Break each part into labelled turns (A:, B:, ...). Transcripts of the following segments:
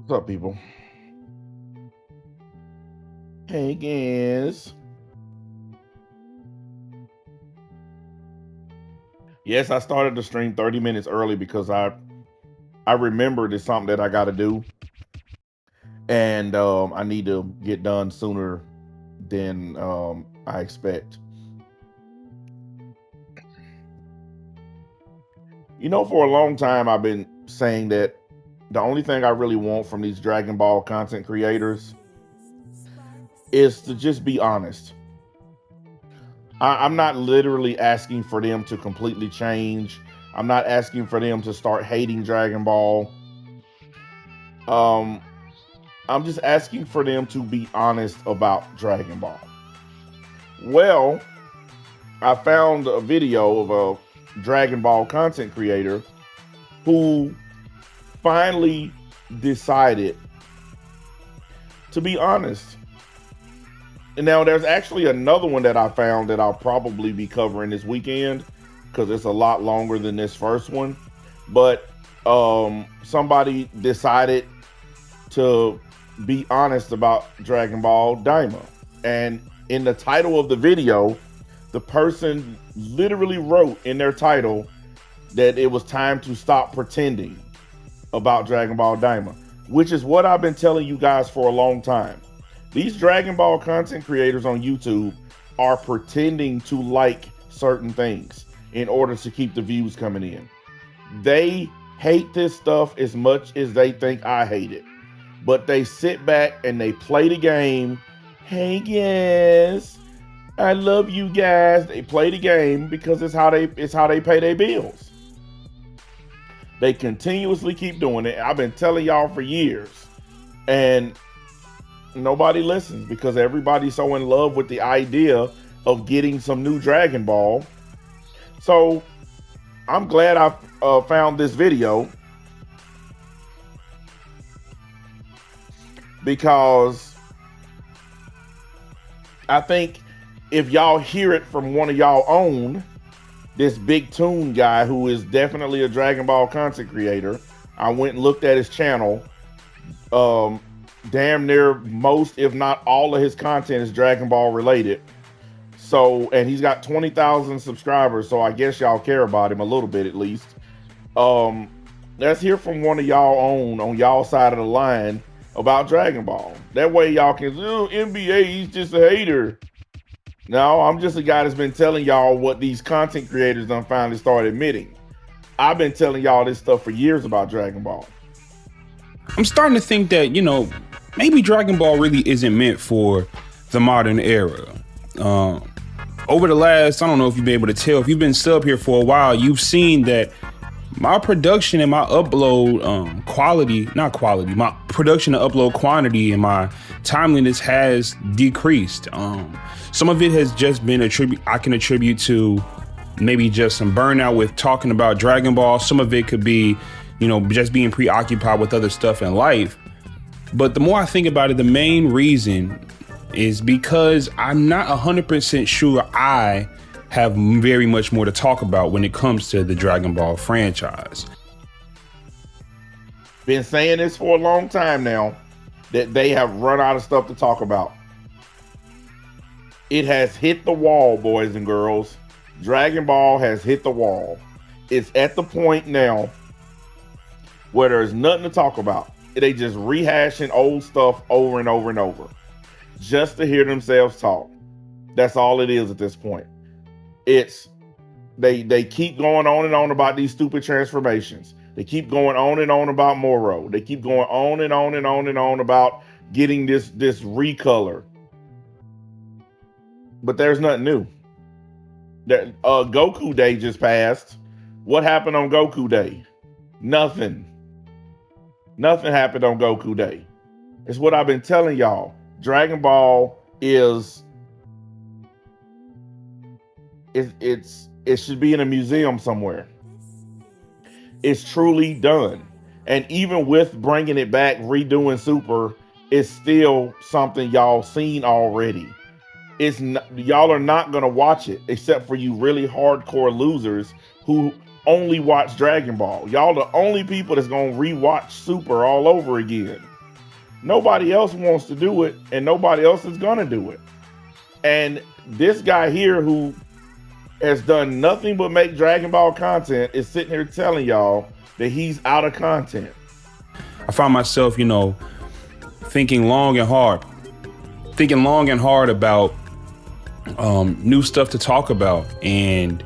A: What's up, people? Hey, guys. Yes, I started the stream 30 minutes early because I remembered it's something that I got to do, and I need to get done sooner than I expect. You know, for a long time, I've been saying that the only thing I really want from these Dragon Ball content creators is to just be honest. I'm not literally asking for them to completely change. I'm not asking for them to start hating Dragon Ball. I'm just asking for them to be honest about Dragon Ball. Well, I found a video of a Dragon Ball content creator who finally decided to be honest. And now there's actually another one that I found that I'll probably be covering this weekend because it's a lot longer than this first one. But somebody decided to be honest about Dragon Ball Daima. And in the title of the video, the person literally wrote in their title that it was time to stop pretending about Dragon Ball Daima, which is what I've been telling you guys for a long time. These Dragon Ball content creators on YouTube are pretending to like certain things in order to keep the views coming in. They hate this stuff as much as they think I hate it, but they sit back and they play the game. Hey guys, I love you guys. They play the game because it's how they pay their bills. They continuously keep doing it. I've been telling y'all for years, and nobody listens because everybody's so in love with the idea of getting some new Dragon Ball. So I'm glad I found this video because I think if y'all hear it from one of y'all own, this Big Toon guy who is definitely a Dragon Ball content creator, I went and looked at his channel. Damn near most, if not all of his content is Dragon Ball related. So, and he's got 20,000 subscribers, so I guess y'all care about him a little bit at least. Let's hear from one of y'all own on y'all side of the line about Dragon Ball. That way y'all can, NBA, he's just a hater. No, I'm just a guy that's been telling y'all what these content creators done finally started admitting. I've been telling y'all this stuff for years about Dragon Ball.
B: I'm starting to think that, maybe Dragon Ball really isn't meant for the modern era. Over the last, I don't know if you've been able to tell, if you've been sub here for a while, you've seen that my production and my upload my production and upload quantity and my timeliness has decreased. Some of it has just been I can attribute to maybe just some burnout with talking about Dragon Ball. Some of it could be, just being preoccupied with other stuff in life. But the more I think about it, the main reason is because I'm not 100% sure I have very much more to talk about when it comes to the Dragon Ball franchise.
A: Been saying this for a long time now, that they have run out of stuff to talk about. It has hit the wall, boys and girls. Dragon Ball has hit the wall. It's at the point now where there's nothing to talk about. They just rehashing old stuff over and over and over just to hear themselves talk. That's all it is at this point. It's they keep going on and on about these stupid transformations. They keep going on and on about Moro. They keep going on and on and on and on about getting this recolor. But there's nothing new. Goku Day just passed. What happened on Goku Day? Nothing. Nothing happened on Goku Day. It's what I've been telling y'all. Dragon Ball is it should be in a museum somewhere. It's truly done. And even with bringing it back, redoing Super, it's still something y'all seen already. It's not, y'all are not gonna watch it except for you really hardcore losers who only watch Dragon Ball. Y'all the only people that's gonna rewatch Super all over again. Nobody else wants to do it, and nobody else is gonna do it. And this guy here who has done nothing but make Dragon Ball content is sitting here telling y'all that he's out of content.
B: I find myself, thinking long and hard about new stuff to talk about. And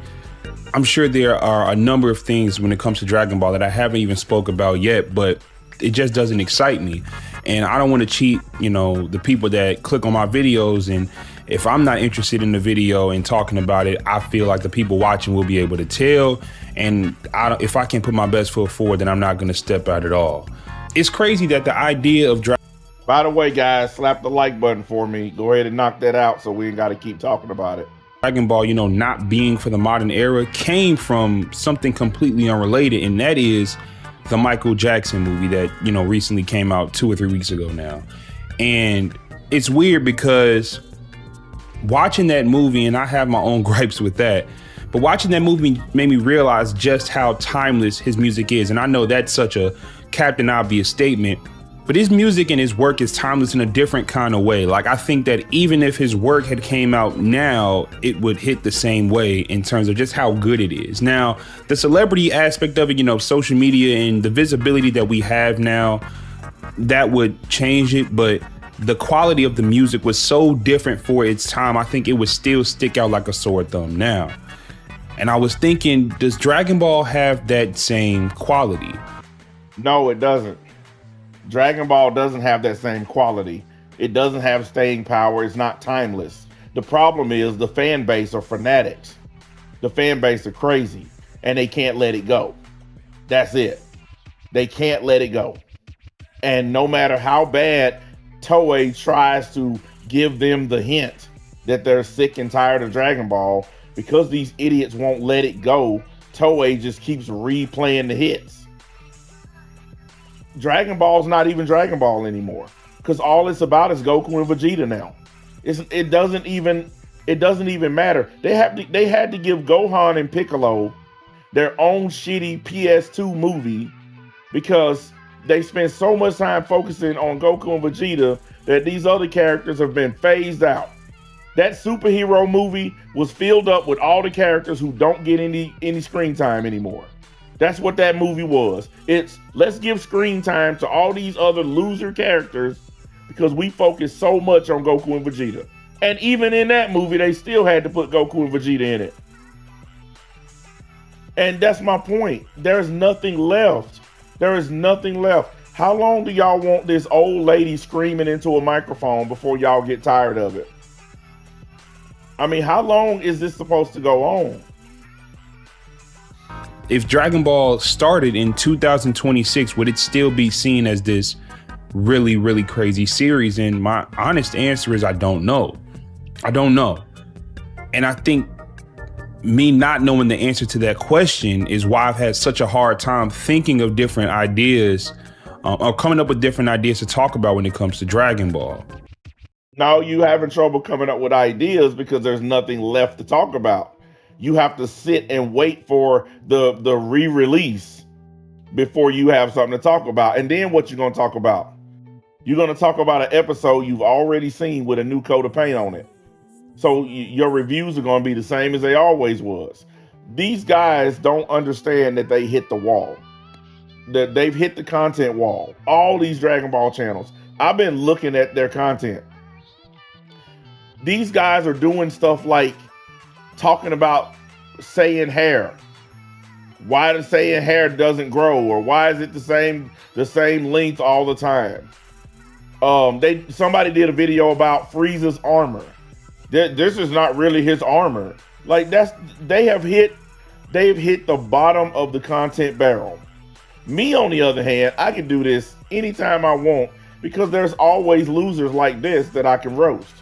B: I'm sure there are a number of things when it comes to Dragon Ball that I haven't even spoke about yet, but it just doesn't excite me. And I don't want to cheat, the people that click on my videos. And if I'm not interested in the video and talking about it, I feel like the people watching will be able to tell. And if I can't put my best foot forward, then I'm not going to step out at all. It's crazy that the idea of
A: By the way, guys, slap the like button for me. Go ahead and knock that out so we ain't got to keep talking about it.
B: Dragon Ball, not being for the modern era came from something completely unrelated, and that is the Michael Jackson movie that, recently came out 2 or 3 weeks ago now. And it's weird because watching that movie, and I have my own gripes with that, but watching that movie made me realize just how timeless his music is. And I know that's such a Captain Obvious statement, but his music and his work is timeless in a different kind of way. Like, I think that even if his work had came out now, it would hit the same way in terms of just how good it is. Now, the celebrity aspect of it, social media and the visibility that we have now, that would change it. But the quality of the music was so different for its time. I think it would still stick out like a sore thumb now. And I was thinking, does Dragon Ball have that same quality?
A: No, it doesn't. Dragon Ball doesn't have that same quality. It doesn't have staying power. It's not timeless. The problem is the fan base are fanatics. The fan base are crazy and they can't let it go. That's it. They can't let it go. And no matter how bad Toei tries to give them the hint that they're sick and tired of Dragon Ball, because these idiots won't let it go, Toei just keeps replaying the hits. Dragon Ball's not even Dragon Ball anymore, because all it's about is Goku and Vegeta now. It doesn't even matter. They had to give Gohan and Piccolo their own shitty PS2 movie because they spent so much time focusing on Goku and Vegeta that these other characters have been phased out. That superhero movie was filled up with all the characters who don't get any screen time anymore. That's what that movie was. It's let's give screen time to all these other loser characters because we focus so much on Goku and Vegeta. And even in that movie, they still had to put Goku and Vegeta in it. And that's my point. There's nothing left. There is nothing left. How long do y'all want this old lady screaming into a microphone before y'all get tired of it? I mean, how long is this supposed to go on?
B: If Dragon Ball started in 2026, would it still be seen as this really, really crazy series? And my honest answer is I don't know. I don't know. And I think me not knowing the answer to that question is why I've had such a hard time thinking of different ideas or coming up with different ideas to talk about when it comes to Dragon Ball.
A: No, you having trouble coming up with ideas because there's nothing left to talk about. You have to sit and wait for the re-release before you have something to talk about. And then what you're going to talk about? You're going to talk about an episode you've already seen with a new coat of paint on it. So your reviews are going to be the same as they always was. These guys don't understand that they hit the wall. That they've hit the content wall. All these Dragon Ball channels. I've been looking at their content. These guys are doing stuff like talking about Saiyan hair. Why the Saiyan hair doesn't grow, or why is it the same length all the time? Somebody did a video about Frieza's armor. This is not really his armor. Like they've hit the bottom of the content barrel. Me, on the other hand, I can do this anytime I want because there's always losers like this that I can roast.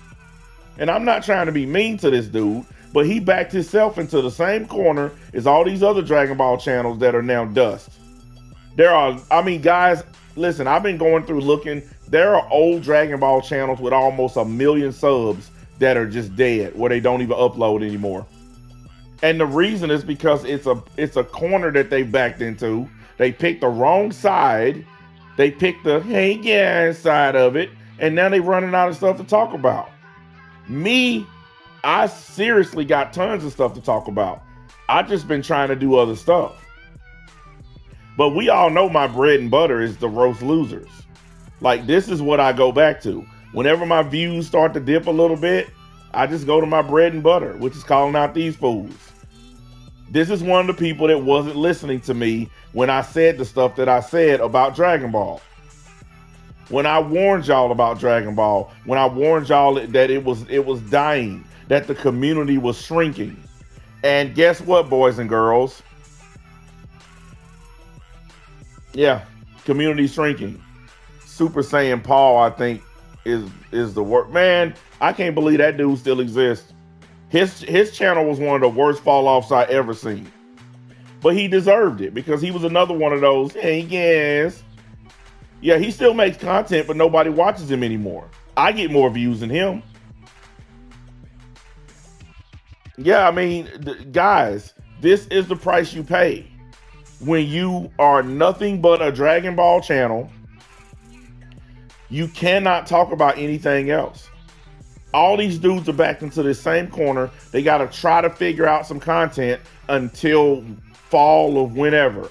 A: And I'm not trying to be mean to this dude, but he backed himself into the same corner as all these other Dragon Ball channels that are now dust. Guys, listen, I've been going through looking. There are old Dragon Ball channels with almost 1 million subs that are just dead, where they don't even upload anymore. And the reason is because it's a corner that they backed into. They picked the wrong side. They picked the hey yeah side of it, and now they running out of stuff to talk about. Me, I seriously got tons of stuff to talk about. I just been trying to do other stuff. But we all know my bread and butter is the roast losers. Like, this is what I go back to. Whenever my views start to dip a little bit, I just go to my bread and butter, which is calling out these fools. This is one of the people that wasn't listening to me when I said the stuff that I said about Dragon Ball. When I warned y'all about Dragon Ball, when I warned y'all that it was dying, that the community was shrinking. And guess what, boys and girls? Yeah, community shrinking. Super Saiyan Paul, I think, is the work. Man, I can't believe that dude still exists. His channel was one of the worst fall offs I ever seen. But he deserved it because he was another one of those, hey, yes. Yeah, he still makes content, but nobody watches him anymore. I get more views than him. Yeah, I mean, guys, this is the price you pay when you are nothing but a Dragon Ball channel. You cannot talk about anything else. All these dudes are backed into the same corner. They got to try to figure out some content until fall of whenever.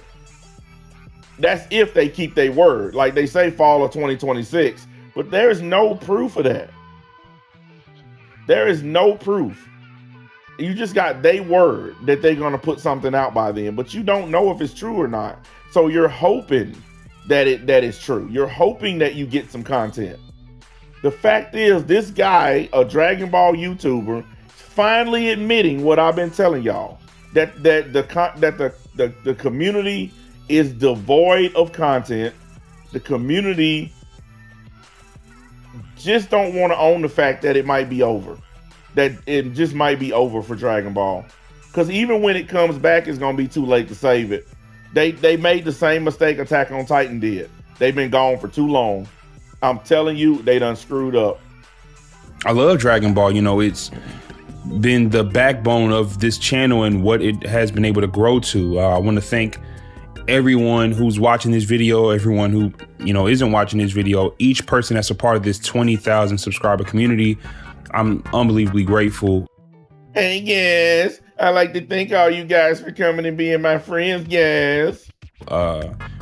A: That's if they keep their word. Like they say fall of 2026, but there's no proof of that. There is no proof. You just got their word that they're going to put something out by then, but you don't know if it's true or not. So you're hoping that it's true. You're hoping that you get some content. The fact is, this guy, a Dragon Ball YouTuber, finally admitting what I've been telling y'all, that the community is devoid of content. The community just don't want to own the fact that it might be over. That it just might be over for Dragon Ball. Because even when it comes back, it's going to be too late to save it. They made the same mistake Attack on Titan did. They've been gone for too long. I'm telling you, they done screwed up.
B: I love Dragon Ball. You know, it's been the backbone of this channel and what it has been able to grow to. I want to thank everyone who's watching this video, everyone who, you know, isn't watching this video, each person that's a part of this 20,000 subscriber community. I'm unbelievably grateful.
A: Hey, yes. I'd like to thank all you guys for coming and being my friends, yes.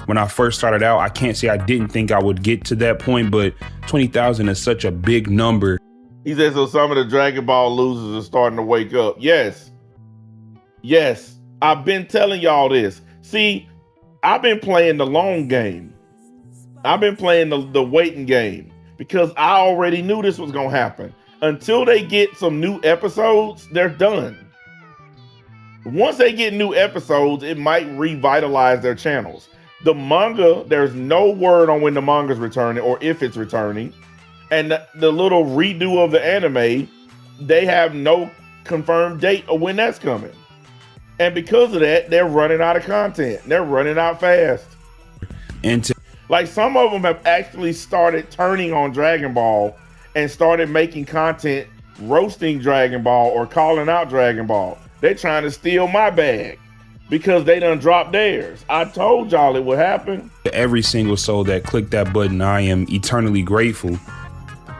B: When I first started out, I can't say I didn't think I would get to that point, but 20,000 is such a big number.
A: He said, so some of the Dragon Ball losers are starting to wake up. Yes. Yes. I've been telling y'all this. See, I've been playing the long game. I've been playing the waiting game because I already knew this was going to happen. Until they get some new episodes, they're done. Once they get new episodes, it might revitalize their channels. The manga, there's no word on when the manga's returning or if it's returning. And the little redo of the anime, they have no confirmed date of when that's coming. And because of that, they're running out of content. They're running out fast. Like some of them have actually started turning on Dragon Ball and started making content roasting Dragon Ball or calling out Dragon Ball. They're trying to steal my bag because they done dropped theirs. I told y'all it would happen.
B: Every single soul that clicked that button, I am eternally grateful.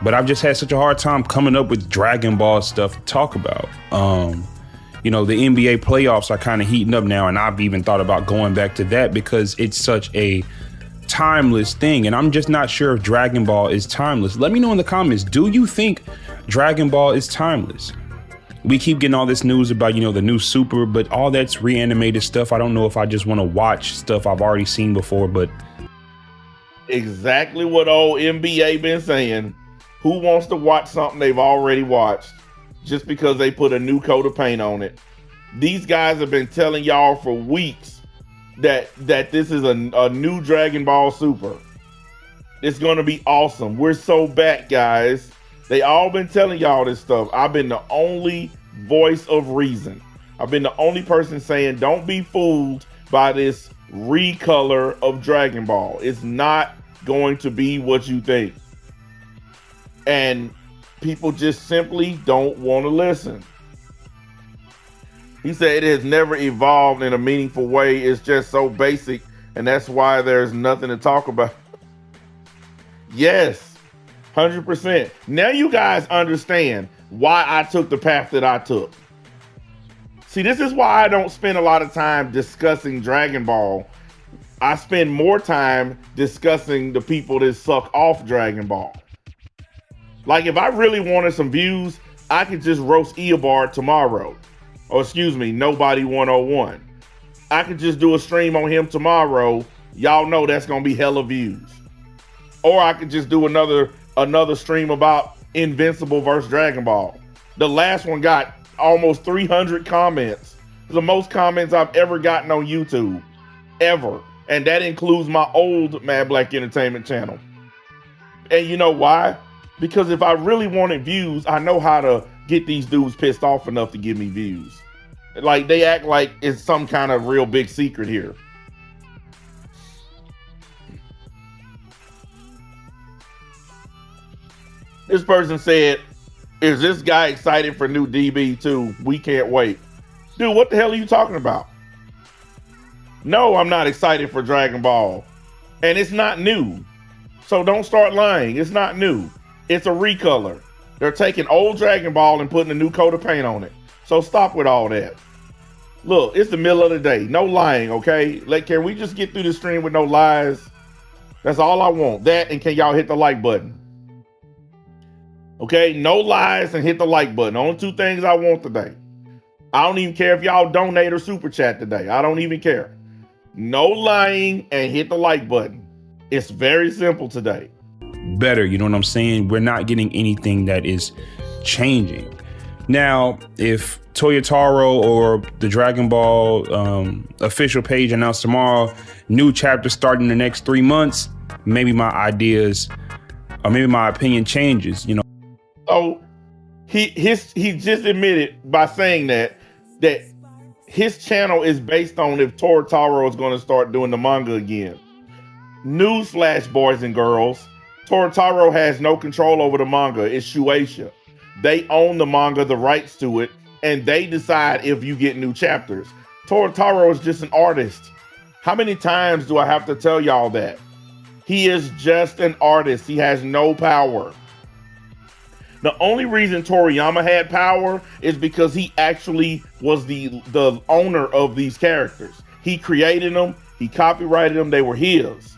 B: But I've just had such a hard time coming up with Dragon Ball stuff to talk about. You know, the NBA playoffs are kind of heating up now, and I've even thought about going back to that because it's such a timeless thing, and I'm just not sure if Dragon Ball is timeless. Let me know in the comments, do you think Dragon Ball is timeless? We keep getting all this news about, you know, the new Super, but all that's reanimated stuff. I don't know if I just want to watch stuff I've already seen before, but
A: exactly what old NBA been saying. Who wants to watch something they've already watched just because they put a new coat of paint on it? These guys have been telling y'all for weeks that this is a new Dragon Ball Super. It's gonna be awesome. We're so back, guys. They all been telling y'all this stuff. I've been the only voice of reason. I've been the only person saying don't be fooled by this recolor of Dragon Ball. It's not going to be what you think. And people just simply don't want to listen. He said it has never evolved in a meaningful way. It's just so basic, and that's why there's nothing to talk about. Yes, 100%. Now you guys understand why I took the path that I took. See, this is why I don't spend a lot of time discussing Dragon Ball. I spend more time discussing the people that suck off Dragon Ball. Like, if I really wanted some views, I could just roast Eobard tomorrow. Or excuse me, Nobody 101. I could just do a stream on him tomorrow. Y'all know that's gonna be hella views. Or I could just do another stream about Invincible versus Dragon Ball. The last one got almost 300 comments. The most comments I've ever gotten on YouTube. Ever. And that includes my old Mad Black Entertainment channel. And you know why? Because if I really wanted views, I know how to get these dudes pissed off enough to give me views. Like, they act like it's some kind of real big secret here. This person said, is this guy excited for new DB2? We can't wait. Dude, what the hell are you talking about? No, I'm not excited for Dragon Ball. And it's not new. So don't start lying. It's not new. It's a recolor. They're taking old Dragon Ball and putting a new coat of paint on it. So stop with all that. Look, it's the middle of the day. No lying, okay? Like, can we just get through the stream with no lies? That's all I want. That, and can y'all hit the like button? Okay, no lies and hit the like button. Only two things I want today. I don't even care if y'all donate or super chat today. I don't even care. No lying and hit the like button. It's very simple today.
B: Better, you know what I'm saying? We're not getting anything that is changing. Now, if Toyotaro or the Dragon Ball official page announced tomorrow, new chapter starting in the next 3 months, maybe my ideas or maybe my opinion changes, you know.
A: So he just admitted by saying that his channel is based on if Toyotaro is going to start doing the manga again. Newsflash, boys and girls, Toyotaro has no control over the manga. It's Shueisha. They own the manga, the rights to it, and they decide if you get new chapters. Toyotaro is just an artist. How many times do I have to tell y'all that? He is just an artist. He has no power. The only reason Toriyama had power is because he actually was the owner of these characters. He created them, he copyrighted them, they were his.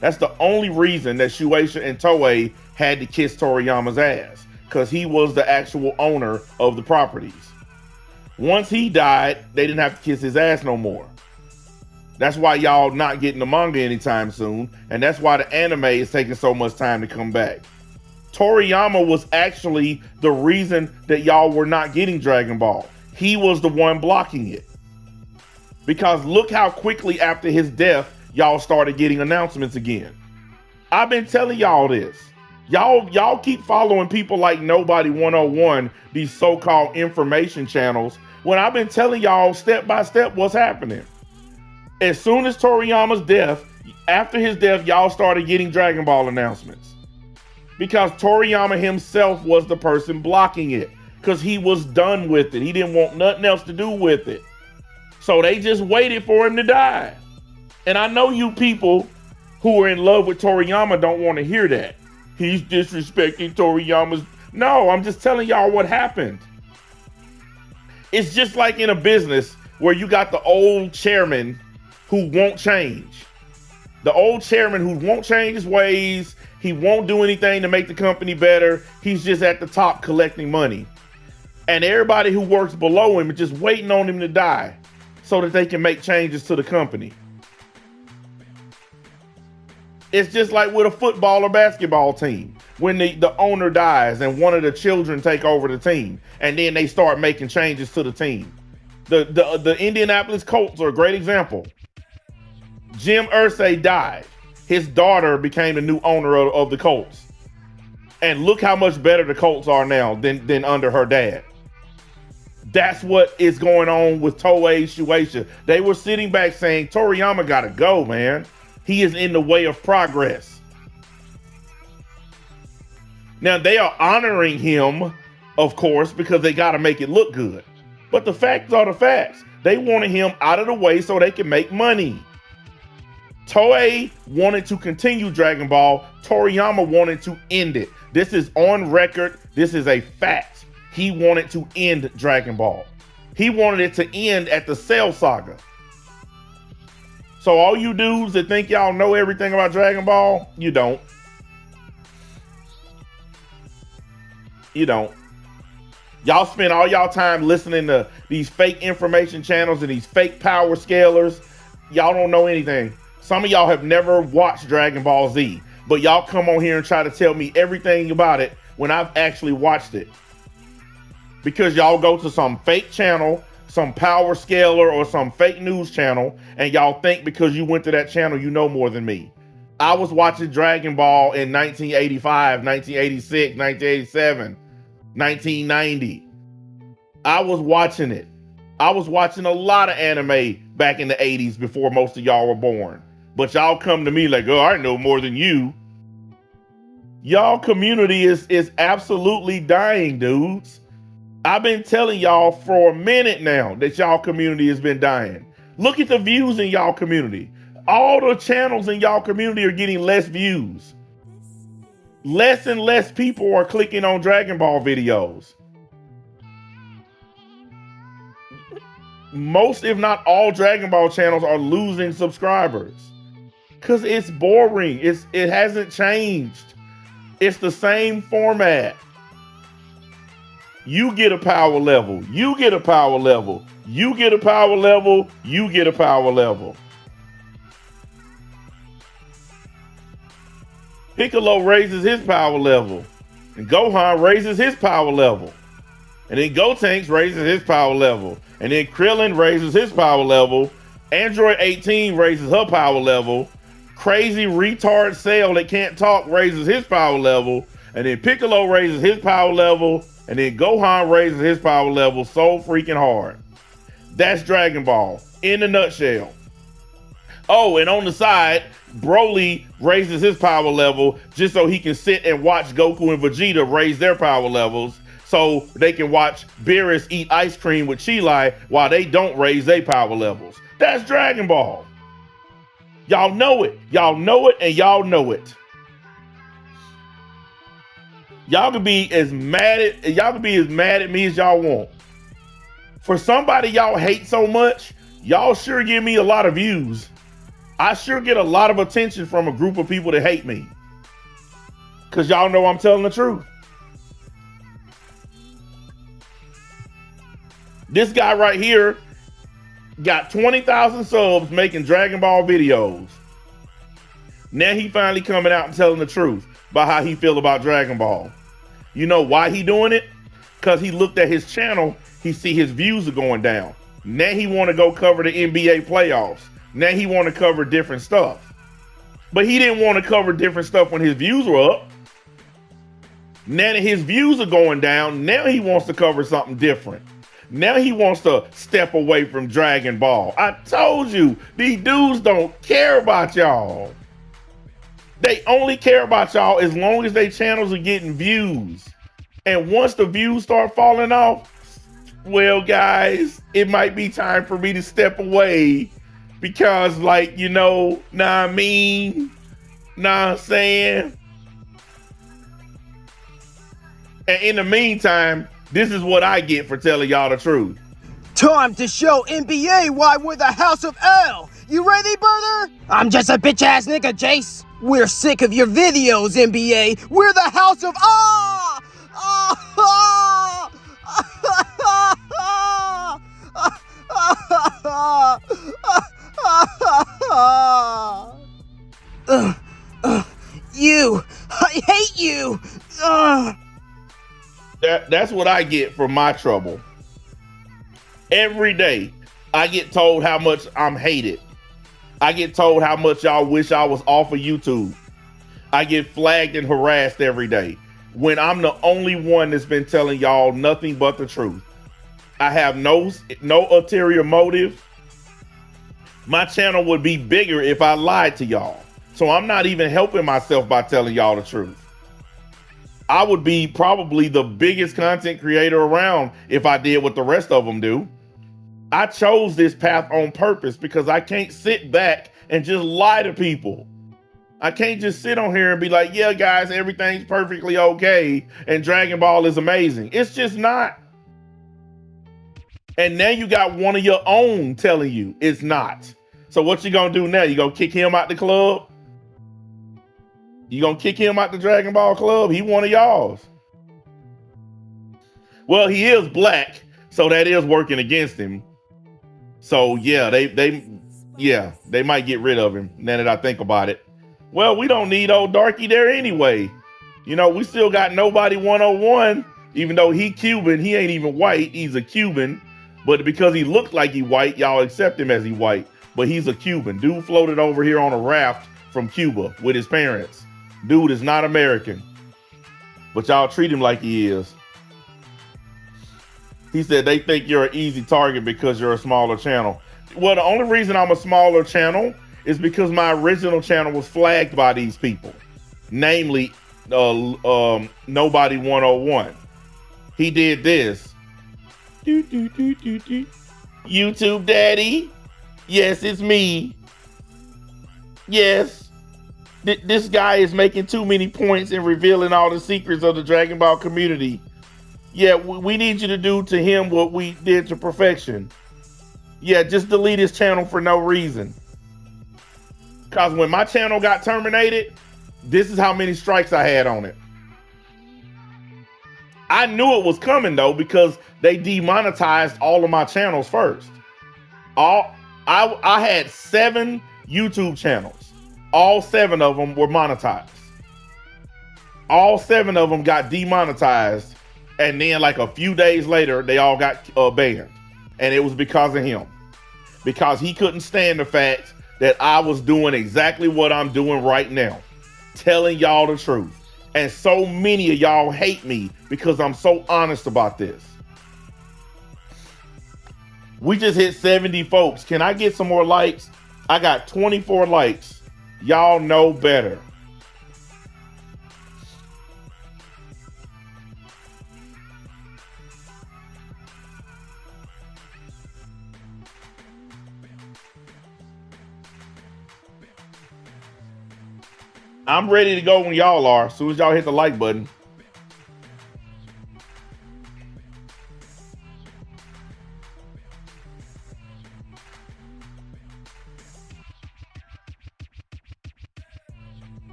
A: That's the only reason that Shueisha and Toei had to kiss Toriyama's ass, because he was the actual owner of the properties. Once he died, they didn't have to kiss his ass no more. That's why y'all not getting the manga anytime soon, and that's why the anime is taking so much time to come back. Toriyama was actually the reason that y'all were not getting Dragon Ball. He was the one blocking it. Because look how quickly after his death, y'all started getting announcements again. I've been telling y'all this. Y'all keep following people like Nobody 101, these so-called information channels, when I've been telling y'all step by step what's happening. As soon as Toriyama's death, after his death, y'all started getting Dragon Ball announcements. Because Toriyama himself was the person blocking it. Because he was done with it. He didn't want nothing else to do with it. So they just waited for him to die. And I know you people who are in love with Toriyama don't want to hear that. He's disrespecting Toriyama's... No, I'm just telling y'all what happened. It's just like in a business where you got the old chairman who won't change. The old chairman who won't change his ways. He won't do anything to make the company better. He's just at the top collecting money. And everybody who works below him is just waiting on him to die so that they can make changes to the company. It's just like with a football or basketball team. When the owner dies and one of the children take over the team, and then they start making changes to the team. The Indianapolis Colts are a great example. Jim Irsay died. His daughter became the new owner of the Colts. And look how much better the Colts are now than under her dad. That's what is going on with Toei Shueisha. They were sitting back saying, Toriyama gotta go, man. He is in the way of progress. Now, they are honoring him, of course, because they gotta make it look good. But the facts are the facts. They wanted him out of the way so they can make money. Toei wanted to continue Dragon Ball. Toriyama wanted to end it. This is on record. This is a fact. He wanted to end Dragon Ball. He wanted it to end at the Cell Saga. So all you dudes that think y'all know everything about Dragon Ball, you don't. You don't. Y'all spend all y'all time listening to these fake information channels and these fake power scalers. Y'all don't know anything. Some of y'all have never watched Dragon Ball Z, but y'all come on here and try to tell me everything about it when I've actually watched it. Because y'all go to some fake channel, some power scaler, or some fake news channel, and y'all think because you went to that channel, you know more than me. I was watching Dragon Ball in 1985, 1986, 1987, 1990. I was watching it. I was watching a lot of anime back in the 80s before most of y'all were born. But y'all come to me like, oh, I know more than you. Y'all community is absolutely dying, dudes. I've been telling y'all for a minute now that y'all community has been dying. Look at the views in y'all community. All the channels in y'all community are getting less views. Less and less people are clicking on Dragon Ball videos. Most, if not all, Dragon Ball channels are losing subscribers because it's boring. It hasn't changed. It's the same format. You get a power level. You get a power level. You get a power level. You get a power level. Piccolo raises his power level, and Gohan raises his power level, and then Gotenks raises his power level, and then Krillin raises his power level. Android 18 raises her power level. Crazy retard Cell that can't talk raises his power level, and then Piccolo raises his power level, and then Gohan raises his power level so freaking hard. That's Dragon Ball in a nutshell. Oh, and on the side, Broly raises his power level just so he can sit and watch Goku and Vegeta raise their power levels so they can watch Beerus eat ice cream with Chilai while they don't raise their power levels. That's Dragon Ball. Y'all know it. Y'all know it, and y'all know it. Y'all can be as mad at me as y'all want. For somebody y'all hate so much, y'all sure give me a lot of views. I sure get a lot of attention from a group of people that hate me. Because y'all know I'm telling the truth. This guy right here got 20,000 subs making Dragon Ball videos. Now he finally coming out and telling the truth about how he feel about Dragon Ball. You know why he doing it? Because he looked at his channel, he see his views are going down. Now he want to go cover the NBA playoffs. Now he want to cover different stuff. But he didn't want to cover different stuff when his views were up. Now that his views are going down, now he wants to cover something different. Now he wants to step away from Dragon Ball. I told you, these dudes don't care about y'all. They only care about y'all as long as their channels are getting views. And once the views start falling off, well, guys, it might be time for me to step away because, like, you know, nah I'm saying? And in the meantime, this is what I get for telling y'all the truth.
C: Time to show NBA why we're the House of L. You ready, brother? I'm just a bitch-ass nigga, Jace. We're sick of your videos, NBA. We're the House of Ah! Ah! You! I hate you!
A: That's what I get for my trouble. Every day, I get told how much I'm hated. I get told how much y'all wish I was off of YouTube. I get flagged and harassed every day when I'm the only one that's been telling y'all nothing but the truth. I have no ulterior motive. My channel would be bigger if I lied to y'all. So I'm not even helping myself by telling y'all the truth. I would be probably the biggest content creator around if I did what the rest of them do. I chose this path on purpose because I can't sit back and just lie to people. I can't just sit on here and be like, yeah, guys, everything's perfectly okay and Dragon Ball is amazing. It's just not. And now you got one of your own telling you it's not. So what you gonna do now? You gonna kick him out the club? You gonna kick him out the Dragon Ball club? He one of y'all's. Well, he is black, so that is working against him. So yeah, they might get rid of him now that I think about it. Well, we don't need old darky there anyway. You know, we still got Nobody 101, even though he Cuban, he ain't even white, he's a Cuban. But because he looked like he white, y'all accept him as he white. But he's a Cuban. Dude floated over here on a raft from Cuba with his parents. Dude is not American. But y'all treat him like he is. He said they think you're an easy target because you're a smaller channel. Well, the only reason I'm a smaller channel is because my original channel was flagged by these people. Namely, Nobody 101. He did this. YouTube daddy. Yes, it's me. Yes. This guy is making too many points and revealing all the secrets of the Dragon Ball community. Yeah, we need you to do to him what we did to Perfection. Yeah, just delete his channel for no reason. Because when my channel got terminated, this is how many strikes I had on it. I knew it was coming though, because they demonetized all of my channels first. I had 7 YouTube channels. All 7 of them were monetized. All 7 of them got demonetized. And then like a few days later, they all got banned. And it was because of him. Because he couldn't stand the fact that I was doing exactly what I'm doing right now. Telling y'all the truth. And so many of y'all hate me because I'm so honest about this. We just hit 70 folks. Can I get some more likes? I got 24 likes. Y'all know better. I'm ready to go when y'all are, as soon as y'all hit the like button.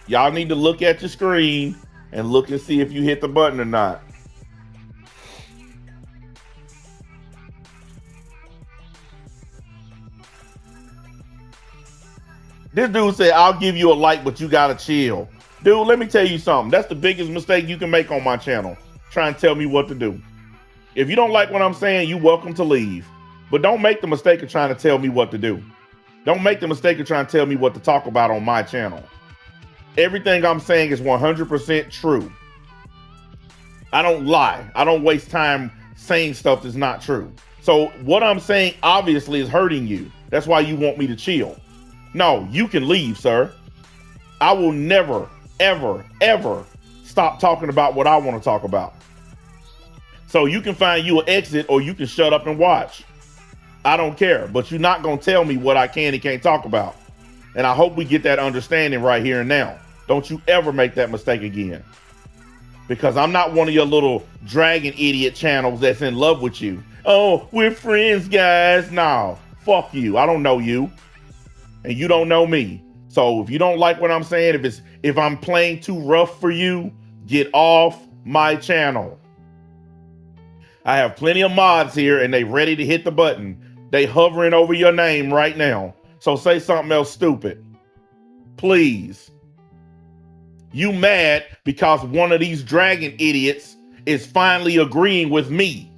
A: Y'all need to look at your screen and look and see if you hit the button or not. This dude said, I'll give you a like, but you gotta chill. Dude, let me tell you something. That's the biggest mistake you can make on my channel. Try and tell me what to do. If you don't like what I'm saying, you're welcome to leave. But don't make the mistake of trying to tell me what to do. Don't make the mistake of trying to tell me what to talk about on my channel. Everything I'm saying is 100% true. I don't lie. I don't waste time saying stuff that's not true. So what I'm saying obviously is hurting you. That's why you want me to chill. No, you can leave, sir. I will never, ever, ever stop talking about what I want to talk about. So you can find you an exit or you can shut up and watch. I don't care, but you're not going to tell me what I can and can't talk about. And I hope we get that understanding right here and now. Don't you ever make that mistake again. Because I'm not one of your little dragon idiot channels that's in love with you. Oh, we're friends, guys. No, fuck you. I don't know you. And you don't know me. So if you don't like what I'm saying, if I'm playing too rough for you, get off my channel. I have plenty of mods here and they ready to hit the button. They hovering over your name right now. So say something else stupid. Please. You mad because one of these dragon idiots is finally agreeing with me.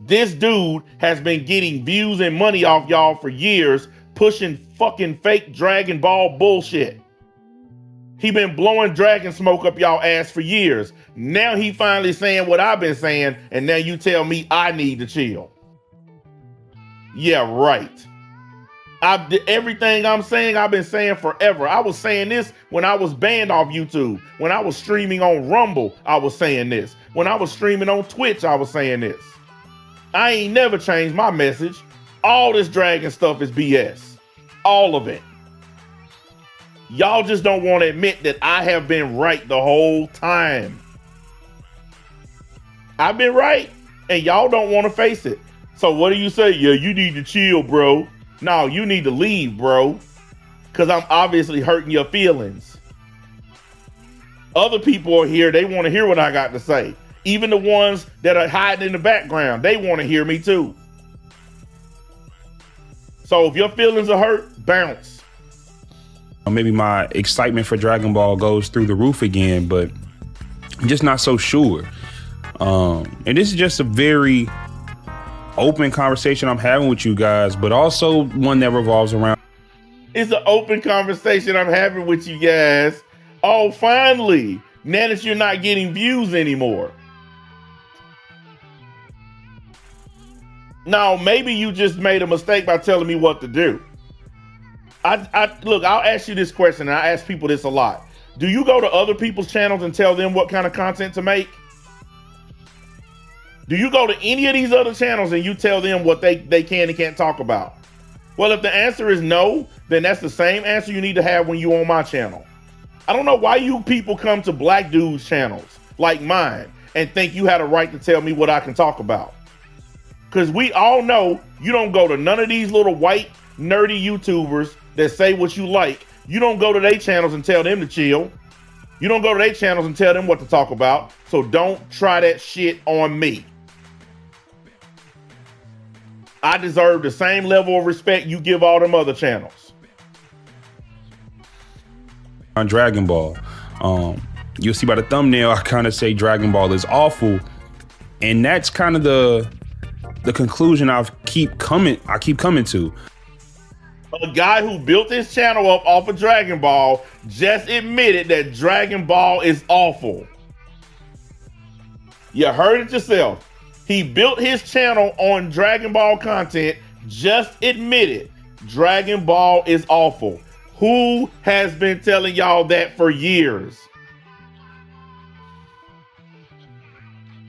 A: This dude has been getting views and money off y'all for years, pushing fucking fake Dragon Ball bullshit. He been blowing dragon smoke up y'all ass for years. Now he finally saying what I've been saying, and now you tell me I need to chill. Yeah, right. Everything I'm saying, I've been saying forever. I was saying this when I was banned off YouTube. When I was streaming on Rumble, I was saying this. When I was streaming on Twitch, I was saying this. I ain't never changed my message. All this dragon stuff is BS. All of it. Y'all just don't want to admit that I have been right the whole time. I've been right, and y'all don't want to face it. So what do you say? Yeah, you need to chill, bro. No, you need to leave, bro. Because I'm obviously hurting your feelings. Other people are here. They want to hear what I got to say. Even the ones that are hiding in the background, they want to hear me too. So if your feelings are hurt, bounce.
B: Maybe my excitement for Dragon Ball goes through the roof again, but I'm just not so sure. And this is just a very open conversation I'm having with you guys, but also one that revolves around.
A: It's an open conversation I'm having with you guys. Oh, finally, now that you're not getting views anymore. No, maybe you just made a mistake by telling me what to do. Look, I'll ask you this question, and I ask people this a lot. Do you go to other people's channels and tell them what kind of content to make? Do you go to any of these other channels and you tell them what they can and can't talk about? Well, if the answer is no, then that's the same answer you need to have when you on my channel. I don't know why you people come to black dudes' channels like mine and think you had a right to tell me what I can talk about. Because we all know you don't go to none of these little white nerdy YouTubers that say what you like. You don't go to their channels and tell them to chill. You don't go to their channels and tell them what to talk about. So don't try that shit on me. I deserve the same level of respect you give all them other channels.
B: On Dragon Ball, you'll see by the thumbnail, I kind of say Dragon Ball is awful. And that's kind of the conclusion I keep coming to.
A: A guy who built his channel up off of Dragon Ball just admitted that Dragon Ball is awful. You heard it yourself. He built his channel on Dragon Ball content, just admitted Dragon Ball is awful. Who has been telling y'all that for years?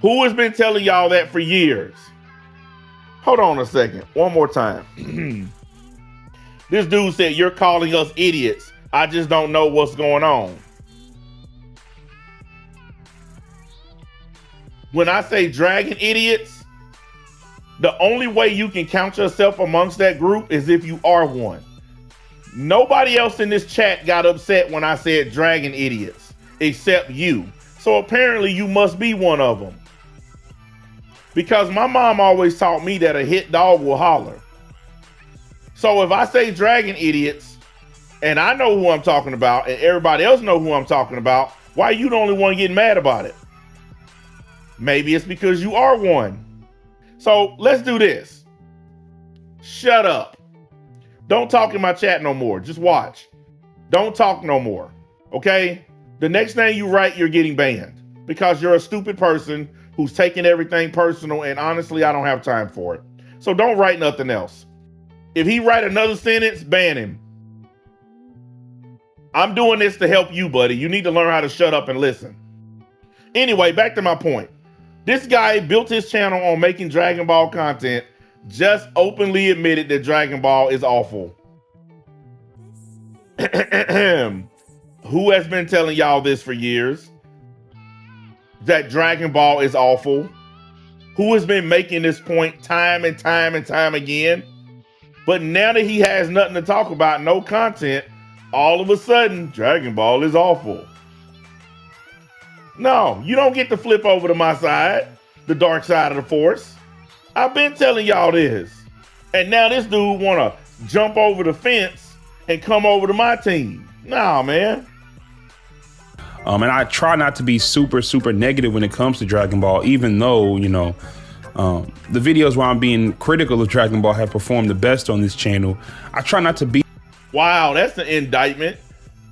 A: Who has been telling y'all that for years? Hold on a second. One more time. This dude said, you're calling us idiots. I just don't know what's going on. When I say dragon idiots, the only way you can count yourself amongst that group is if you are one. Nobody else in this chat got upset when I said dragon idiots, except you. So apparently you must be one of them. Because my mom always taught me that a hit dog will holler. So if I say dragon idiots, and I know who I'm talking about, and everybody else know who I'm talking about, why are you the only one getting mad about it? Maybe it's because you are one. So let's do this. Shut up. Don't talk in my chat no more. Just watch. Don't talk no more. Okay? The next thing you write, you're getting banned because you're a stupid person who's taking everything personal, and honestly, I don't have time for it. So don't write nothing else. If he write another sentence, ban him. I'm doing this to help you, buddy. You need to learn how to shut up and listen. Anyway, back to my point. This guy built his channel on making Dragon Ball content, just openly admitted that Dragon Ball is awful. Who has been telling y'all this for years? That Dragon Ball is awful? Who has been making this point time and time and time again? But now that he has nothing to talk about, no content, all of a sudden, Dragon Ball is awful. No, you don't get to flip over to my side, the dark side of the force. I've been telling y'all this. And now this dude wanna jump over the fence and come over to my team. Nah, man.
B: And I try not to be super negative when it comes to Dragon Ball, even though, you know, the videos where I'm being critical of Dragon Ball have performed the best on this channel. I try not to be.
A: Wow, that's an indictment.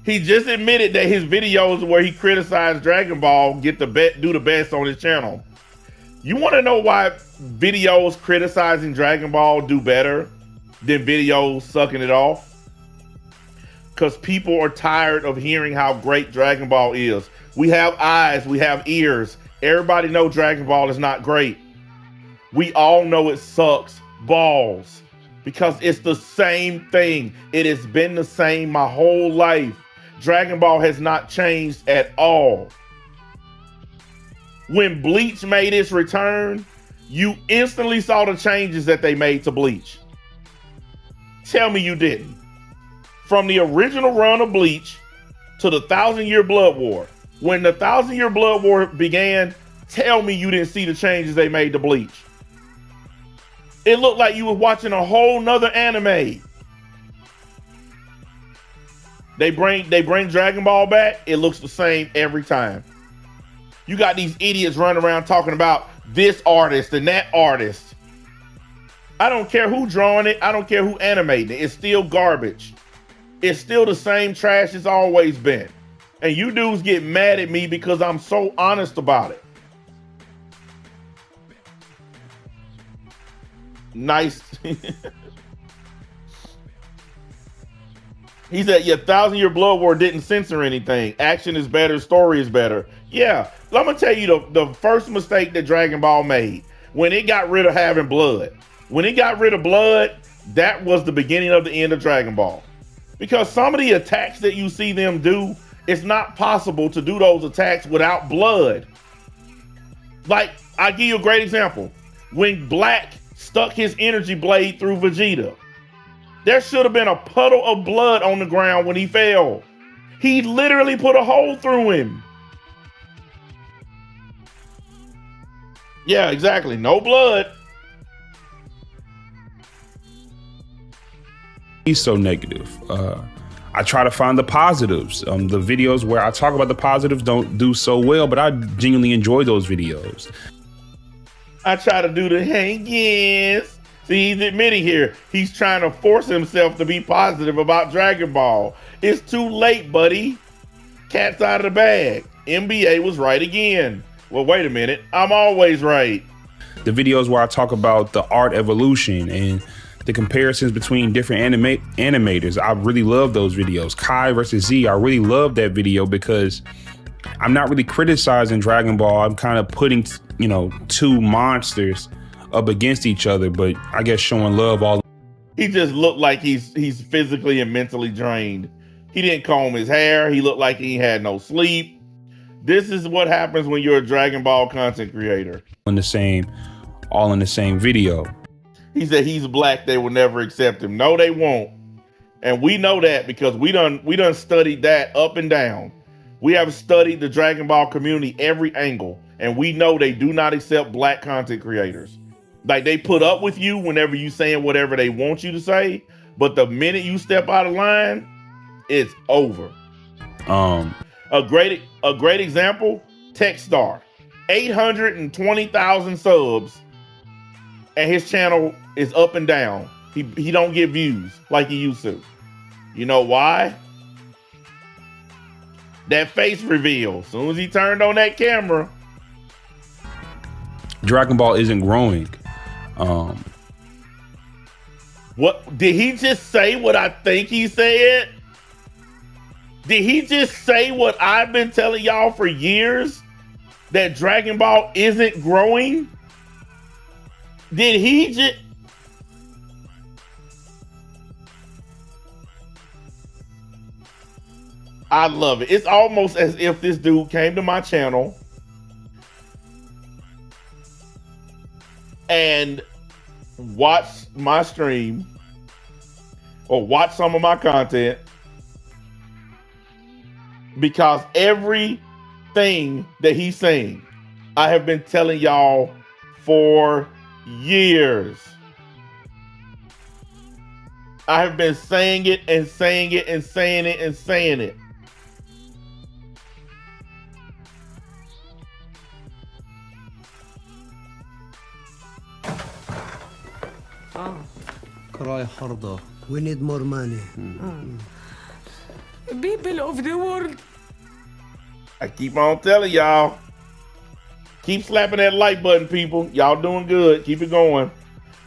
A: He just admitted that his videos where he criticized Dragon Ball do the best on his channel. You want to know why videos criticizing Dragon Ball do better than videos sucking it off? Because people are tired of hearing how great Dragon Ball is. We have eyes, we have ears. Everybody knows Dragon Ball is not great. We all know it sucks balls because it's the same thing. It has been the same my whole life. Dragon Ball has not changed at all. When Bleach made its return, you instantly saw the changes that they made to Bleach. Tell me you didn't. From the original run of Bleach to the 1,000-Year Blood War. When the 1,000-Year Blood War began, tell me you didn't see the changes they made to Bleach. It looked like you were watching a whole nother anime. They bring Dragon Ball back, it looks the same every time. You got these idiots running around talking about this artist and that artist. I don't care who drawing it, I don't care who animating it, it's still garbage. It's still the same trash it's always been. And you dudes get mad at me because I'm so honest about it. Nice. He said, yeah, 1,000-Year Blood War didn't censor anything. Action is better, story is better. Yeah, I'm gonna tell you the first mistake that Dragon Ball made, when it got rid of having blood. When it got rid of blood, that was the beginning of the end of Dragon Ball. Because some of the attacks that you see them do, it's not possible to do those attacks without blood. Like, I'll give you a great example. When Black stuck his energy blade through Vegeta, there should have been a puddle of blood on the ground when he fell. He literally put a hole through him. Yeah, exactly. No blood.
B: He's so negative. I try to find the positives. The videos where I talk about the positives don't do so well, but I genuinely enjoy those videos.
A: I try to do the hang-ins. See, he's admitting here, he's trying to force himself to be positive about Dragon Ball. It's too late, buddy. Cat's out of the bag. NBA was right again. Well, wait a minute. I'm always right.
B: The videos where I talk about the art evolution and the comparisons between different animators, I really love those videos. Kai versus Z, I really love that video because I'm not really criticizing Dragon Ball. I'm kind of putting, two monsters up against each other, but I guess showing love all.
A: He just looked like he's physically and mentally drained. He didn't comb his hair. He looked like he had no sleep. This is what happens when you're a Dragon Ball content creator.
B: All in the same video.
A: He said he's Black, they will never accept him. No, they won't. And we know that because we done studied that up and down. We have studied the Dragon Ball community every angle, and we know they do not accept Black content creators. Like, they put up with you whenever you saying whatever they want you to say, but the minute you step out of line, it's over. A great example, Techstar, 820,000 subs, and his channel is up and down. He don't get views like he used to. You know why? That face reveal. As soon as he turned on that camera.
B: Dragon Ball isn't growing.
A: What did he just say? What I think he said? Did he just say what I've been telling y'all for years? That Dragon Ball isn't growing? Did he just... I love it. It's almost as if this dude came to my channel and watched my stream or watched some of my content, because everything that he's saying, I have been telling y'all for years. I have been saying it and saying it and saying it and saying it.
D: Cry harder.
C: We need more money.
E: People of the world.
A: I keep on telling y'all. Keep slapping that like button, people. Y'all doing good. Keep it going.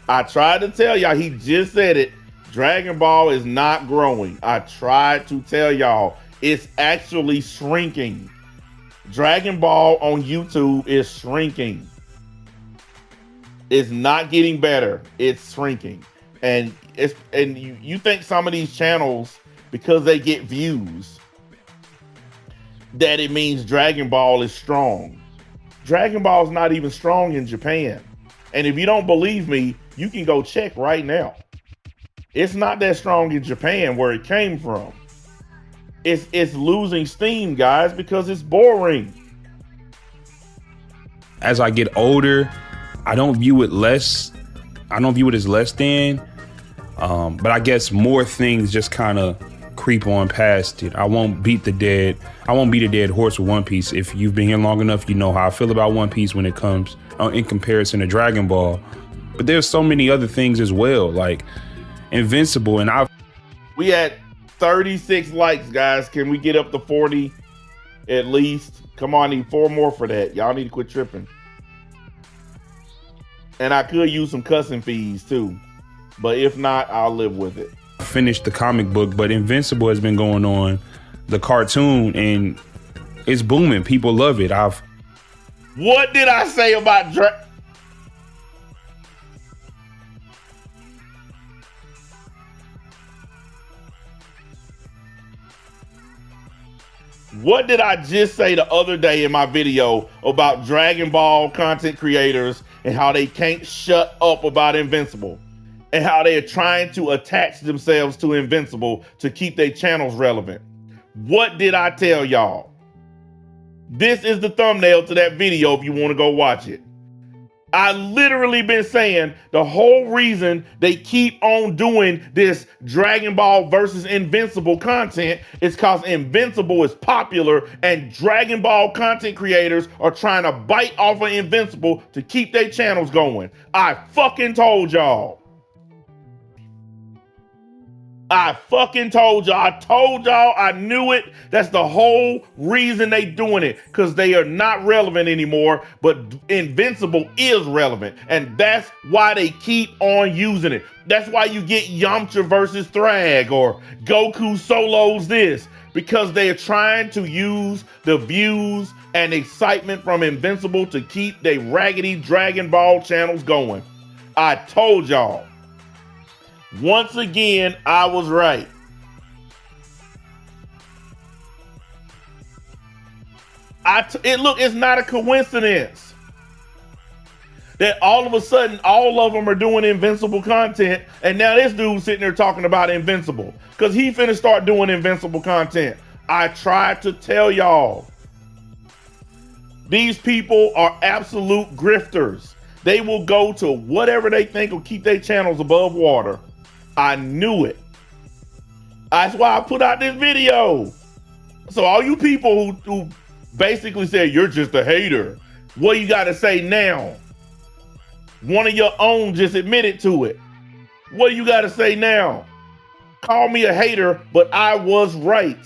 A: I tried to tell y'all. He just said it. Dragon Ball is not growing. I tried to tell y'all. It's actually shrinking. Dragon Ball on YouTube is shrinking. It's not getting better. It's shrinking. And you think some of these channels, because they get views, that it means Dragon Ball is strong. Dragon Ball is not even strong in Japan. And if you don't believe me, you can go check right now. It's not that strong in Japan where it came from. It's losing steam, guys, because it's boring.
B: As I get older, I don't view it as less than. But I guess more things just kind of creep on past it. I won't beat a dead horse with One Piece. If you've been here long enough, you know how I feel about One Piece when it comes in comparison to Dragon Ball. But there's so many other things as well, like Invincible, and
A: we had 36 likes, guys. Can we get up to 40 at least? Come on, I need 4 more for that. Y'all need to quit tripping. And I could use some cussing fees too, but if not, I'll live with it.
B: Finished the comic book, but Invincible has been going on, the cartoon, and it's booming. People love it.
A: What did I say about What did I just say the other day in my video about Dragon Ball content creators and how they can't shut up about Invincible and how they are trying to attach themselves to Invincible to keep their channels relevant? What did I tell y'all? This is the thumbnail to that video if you want to go watch it. I literally been saying the whole reason they keep on doing this Dragon Ball versus Invincible content is because Invincible is popular and Dragon Ball content creators are trying to bite off of Invincible to keep their channels going. I fucking told y'all. I fucking told y'all. I told y'all. I knew it. That's the whole reason they doing it, because they are not relevant anymore, but Invincible is relevant, and that's why they keep on using it. That's why you get Yamcha versus Thrag or Goku solos this, because they are trying to use the views and excitement from Invincible to keep their raggedy Dragon Ball channels going. I told y'all. Once again, I was right. Look, it's not a coincidence that all of a sudden all of them are doing Invincible content, and now this dude's sitting there talking about Invincible because he finna start doing Invincible content. I tried to tell y'all. These people are absolute grifters. They will go to whatever they think will keep their channels above water. I knew it. That's why I put out this video. So all you people who basically say you're just a hater, what you got to say now? One of your own just admitted to it. What do you got to say now? Call me a hater, but I was right.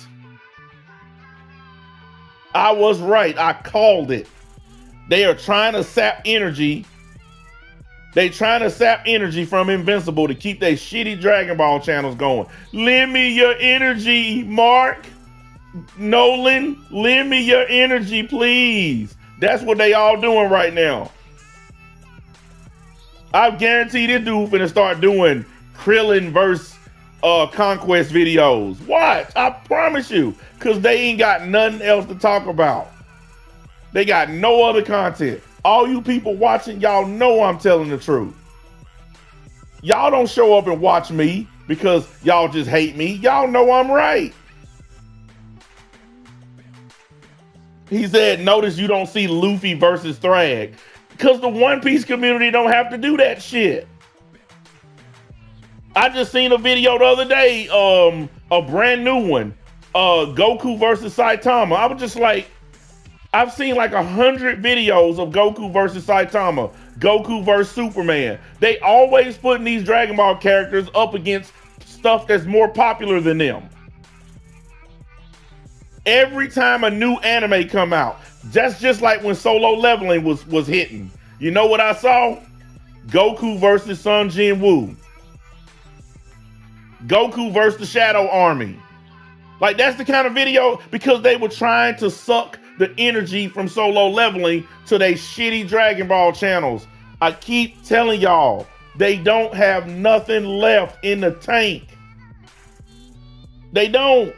A: I was right. I called it. They are trying to sap energy. They trying to sap energy from Invincible to keep their shitty Dragon Ball channels going. Lend me your energy, Mark. Nolan, lend me your energy, please. That's what they all doing right now. I guarantee this dude finna start doing Krillin versus Conquest videos. Watch, I promise you, because they ain't got nothing else to talk about. They got no other content. All you people watching, y'all know I'm telling the truth. Y'all don't show up and watch me because y'all just hate me. Y'all know I'm right. He said, notice you don't see Luffy versus Thrag. Because the One Piece community don't have to do that shit. I just seen a video the other day, a brand new one, Goku versus Saitama. I was just like, I've seen like 100 videos of Goku versus Saitama, Goku versus Superman. They always putting these Dragon Ball characters up against stuff that's more popular than them. Every time a new anime come out, that's just like when Solo Leveling was hitting. You know what I saw? Goku versus Sun Jin Woo. Goku versus the Shadow Army. Like, that's the kind of video, because they were trying to suck the energy from Solo Leveling to their shitty Dragon Ball channels. I keep telling y'all, they don't have nothing left in the tank. They don't.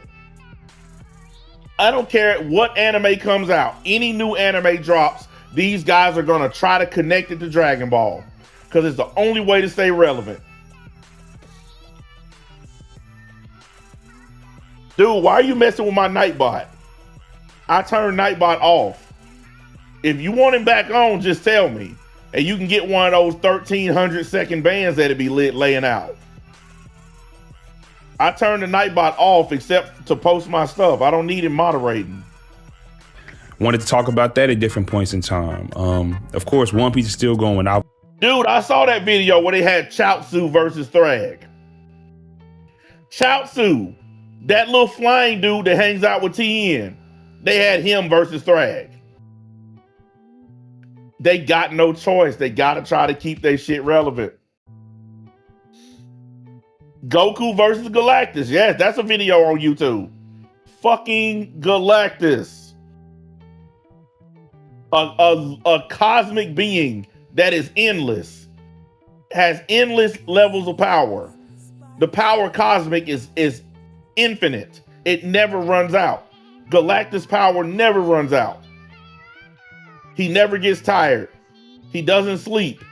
A: I don't care what anime comes out. Any new anime drops, these guys are going to try to connect it to Dragon Ball because it's the only way to stay relevant. Dude, why are you messing with my Nightbot? I turned Nightbot off. If you want him back on, just tell me. And you can get one of those 1,300 second bands that it be laying out. I turned the Nightbot off except to post my stuff. I don't need him moderating.
B: Wanted to talk about that at different points in time. Of course, One Piece is still going out.
A: Dude, I saw that video where they had Chaozu versus Thrag. Chaozu, that little flying dude that hangs out with TN, they had him versus Thrag. They got no choice. They got to try to keep their shit relevant. Goku versus Galactus. Yes, that's a video on YouTube. Fucking Galactus. A cosmic being that is endless. Has endless levels of power. The power cosmic is infinite. It never runs out. Galactus' power never runs out. He never gets tired. He doesn't sleep.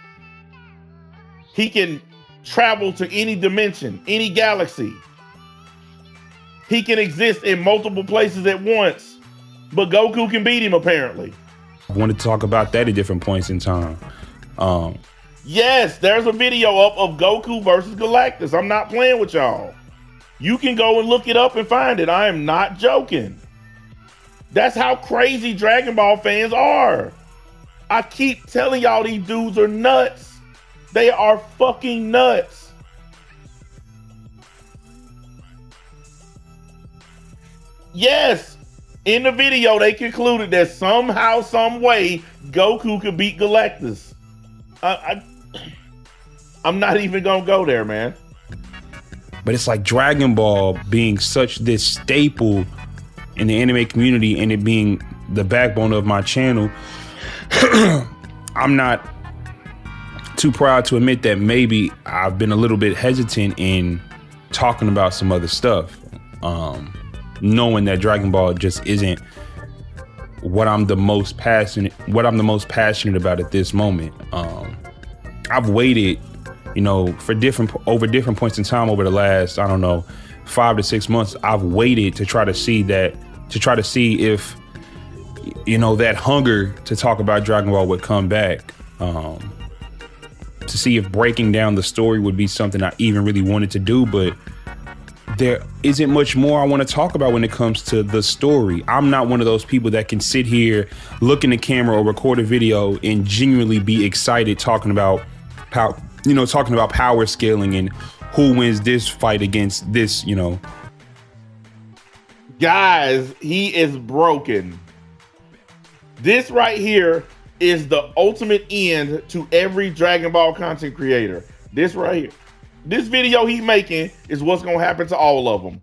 A: He can travel to any dimension, any galaxy. He can exist in multiple places at once. But Goku can beat him, apparently.
B: I wanted to talk about that at different points in time.
A: Yes, there's a video up of Goku versus Galactus. I'm not playing with y'all. You can go and look it up and find it. I am not joking. That's how crazy Dragon Ball fans are. I keep telling y'all these dudes are nuts. They are fucking nuts. Yes, in the video they concluded that somehow, some way, Goku could beat Galactus. I'm not even gonna go there, man.
B: But it's like Dragon Ball being such this staple in the anime community and it being the backbone of my channel. I'm not too proud to admit that maybe I've been a little bit hesitant in talking about some other stuff, knowing that Dragon Ball just isn't what I'm the most passionate about at this moment. I've waited, for over different points in time over the last, 5 to 6 months. I've waited to try to see if, that hunger to talk about Dragon Ball would come back. To see if breaking down the story would be something I even really wanted to do, but there isn't much more I want to talk about when it comes to the story. I'm not one of those people that can sit here, look in the camera or record a video and genuinely be excited talking about power scaling and who wins this fight against this,
A: Guys, he is broken. This right here is the ultimate end to every Dragon Ball content creator. This right here. This video he's making is what's going to happen to all of them.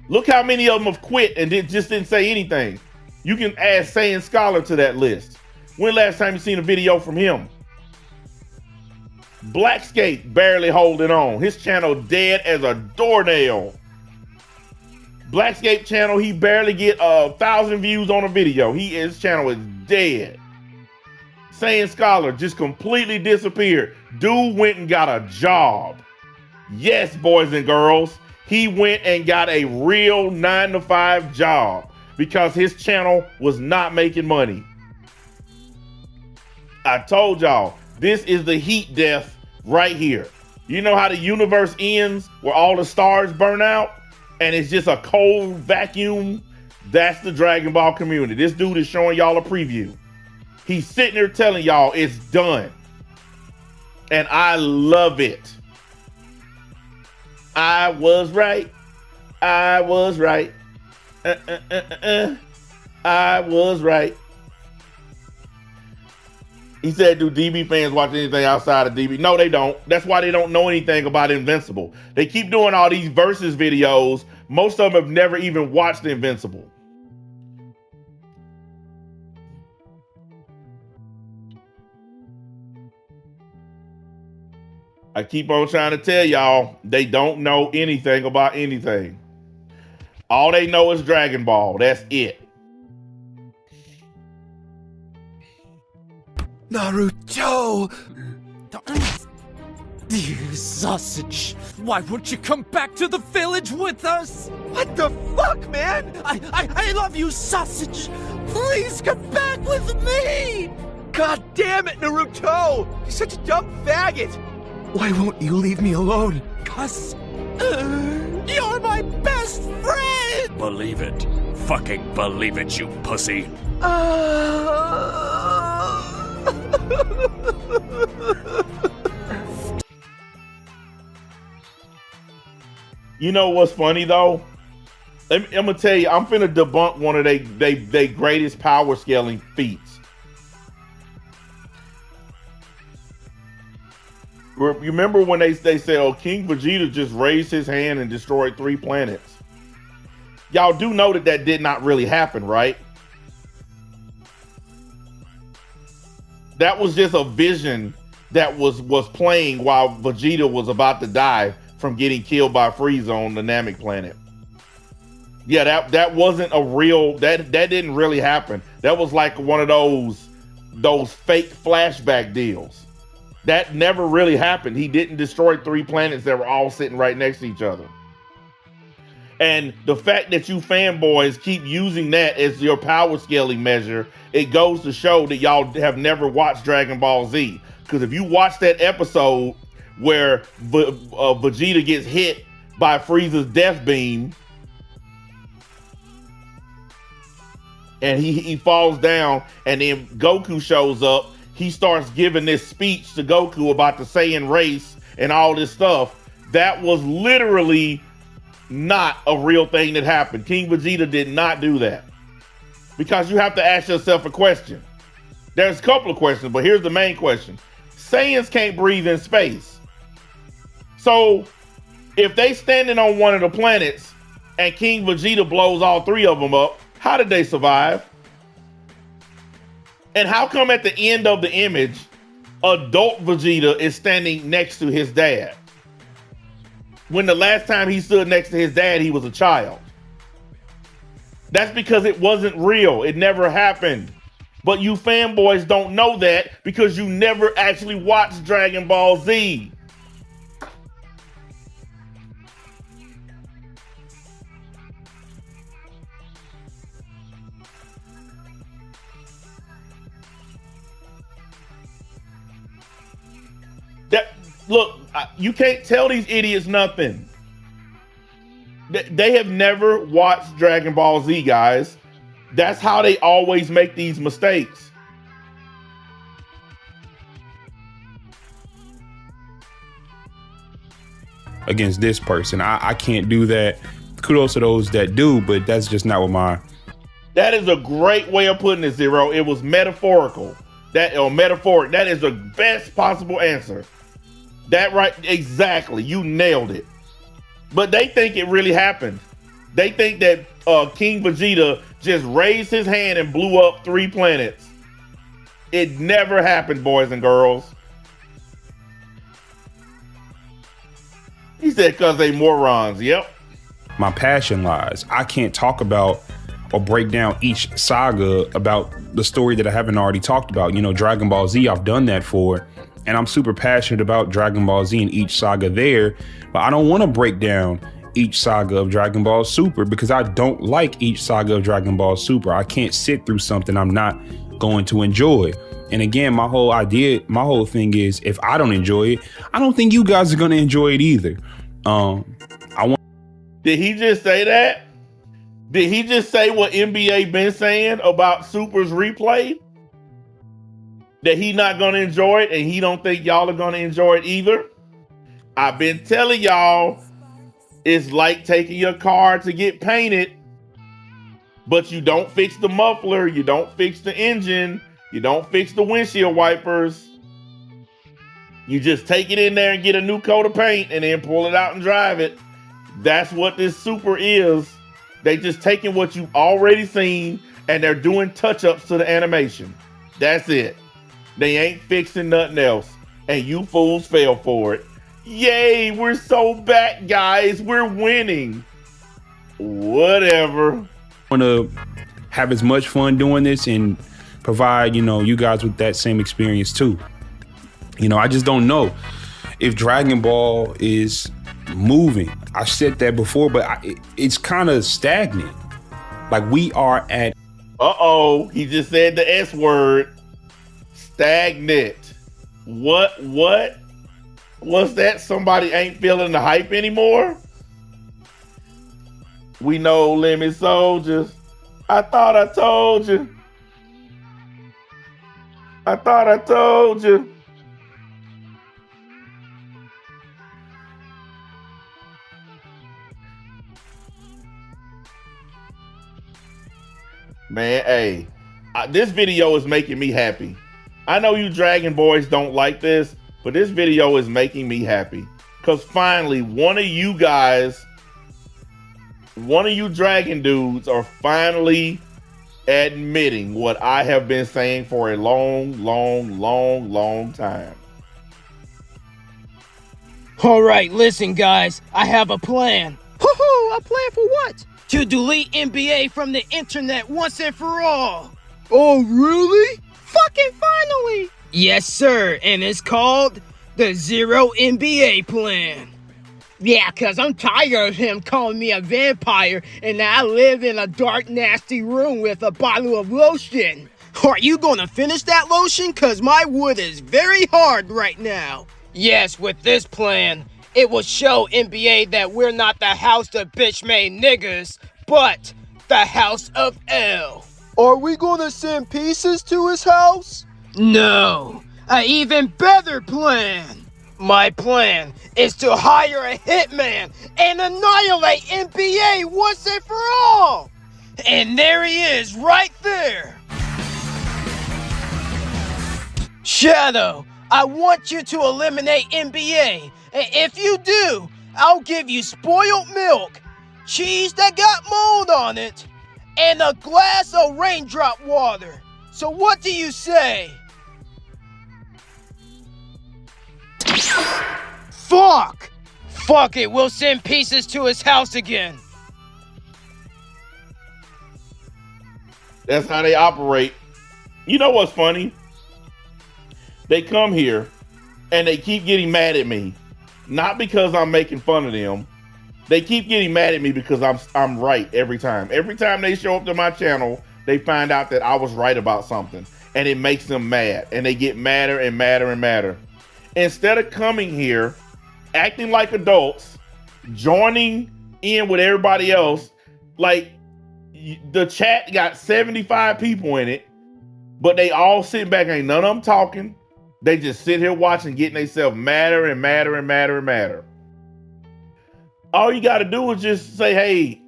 A: Look how many of them have quit and just didn't say anything. You can add Saiyan Scholar to that list. When last time you seen a video from him? Blackscape barely holding on. His channel dead as a doornail. Blackscape channel, he barely get 1,000 views on a video. His channel is dead. Saiyan Scholar just completely disappeared. Dude went and got a job. Yes, boys and girls, he went and got a real 9-to-5 job because his channel was not making money. I told y'all, this is the heat death right here. You know how the universe ends where all the stars burn out and it's just a cold vacuum? That's the Dragon Ball community. This dude is showing y'all a preview. He's sitting there telling y'all it's done. And I love it. I was right. I was right. I was right. He said, do DB fans watch anything outside of DB? No, they don't. That's why they don't know anything about Invincible. They keep doing all these versus videos. Most of them have never even watched Invincible. I keep on trying to tell y'all, they don't know anything about anything. All they know is Dragon Ball. That's it.
D: Naruto! You sausage! Why won't you come back to the village with us?
C: What the fuck, man?
D: I love you, sausage! Please come back with me!
C: God damn it, Naruto! You're such a dumb faggot!
D: Why won't you leave me alone? 'Cause you're my best friend!
E: Believe it. Fucking believe it, you pussy.
A: You know what's funny though? I'm gonna tell you, I'm finna debunk one of they greatest power scaling feats. You remember when they say, oh, King Vegeta just raised his hand and destroyed 3 planets? Y'all do know that did not really happen, right? That was just a vision that was playing while Vegeta was about to die from getting killed by Frieza on the Namek planet. Yeah, that wasn't a real, that didn't really happen. That was like one of those fake flashback deals. That never really happened. He didn't destroy 3 planets that were all sitting right next to each other. And the fact that you fanboys keep using that as your power scaling measure, it goes to show that y'all have never watched Dragon Ball Z. Because if you watch that episode where Vegeta gets hit by Frieza's death beam, and he falls down, and then Goku shows up, he starts giving this speech to Goku about the Saiyan race and all this stuff. That was literally not a real thing that happened. King Vegeta did not do that. Because you have to ask yourself a question. There's a couple of questions, but here's the main question. Saiyans can't breathe in space. So if they standing on one of the planets and King Vegeta blows all 3 of them up, how did they survive? And how come at the end of the image, adult Vegeta is standing next to his dad? When the last time he stood next to his dad, he was a child. That's because it wasn't real. It never happened. But you fanboys don't know that because you never actually watched Dragon Ball Z. Look, you can't tell these idiots nothing. They have never watched Dragon Ball Z, guys. That's how they always make these mistakes.
B: Against this person, I can't do that. Kudos to those that do, but that's just not what my...
A: That is a great way of putting it, Zero. It was metaphorical. Metaphoric. That is the best possible answer. That right, exactly. You nailed it. But they think it really happened. They think that King Vegeta just raised his hand and blew up 3 planets. It never happened, boys and girls. He said, because they morons. Yep.
B: My passion lies. I can't talk about or break down each saga about the story that I haven't already talked about. You know, Dragon Ball Z, I've done that for. And I'm super passionate about Dragon Ball Z and each saga there, but I don't want to break down each saga of Dragon Ball Super because I don't like each saga of Dragon Ball Super. I can't sit through something I'm not going to enjoy. And again, my whole thing is, if I don't enjoy it, I don't think you guys are going to enjoy it either.
A: Did he just say that? Did he just say what NBA been saying about Super's replay? That he not gonna enjoy it and he don't think y'all are gonna enjoy it either? I've been telling y'all, it's like taking your car to get painted, but you don't fix the muffler, you don't fix the engine, you don't fix the windshield wipers. You just take it in there and get a new coat of paint and then pull it out and drive it. That's what this Super is. They just taking what you've already seen and they're doing touch-ups to the animation. That's it. They ain't fixing nothing else. And you fools fell for it. Yay, we're so back, guys. We're winning. Whatever.
B: Want to have as much fun doing this and provide, you guys with that same experience too. I just don't know if Dragon Ball is moving. I said that before, but it's kind of stagnant. Like we are at.
A: He just said the S word. Stagnant. What? What's that? Somebody ain't feeling the hype anymore? We know limit soldiers. I thought I told you. I thought I told you. Man, hey, this video is making me happy. I know you Dragon Boys don't like this, but this video is making me happy. Because finally, one of you Dragon dudes are finally admitting what I have been saying for a long time.
C: All right, listen, guys. I have a plan. Hoo-hoo, a plan for what? To delete NBA from the internet once and for all. Oh, really? Fucking finally! Yes, sir, and it's called the Zero NBA Plan. Yeah, cause I'm tired of him calling me a vampire and I live in a dark, nasty room with a bottle of lotion. Are you gonna finish that lotion? Cause my wood is very hard right now. Yes, with this plan, it will show NBA that we're not the house of bitch-made niggas, but the house of L. Are we gonna send pieces to his house? No, an even better plan. My plan is to hire a hitman and annihilate NBA once and for all. And there he is, right there. Shadow, I want you to eliminate NBA. And if you do, I'll give you spoiled milk, cheese that got mold on it, and a glass of raindrop water. So what do you say? Fuck! Fuck it, we'll send pieces to his house again.
A: That's how they operate. You know what's funny? They come here and they keep getting mad at me. Not because I'm making fun of them. They keep getting mad at me because I'm right every time. Every time they show up to my channel, they find out that I was right about something. And it makes them mad. And they get madder and madder and madder. Instead of coming here, acting like adults, joining in with everybody else, like the chat got 75 people in it, but they all sitting back, ain't none of them talking. They just sit here watching, getting themselves madder and madder and madder and madder. All you got to do is just say, hey,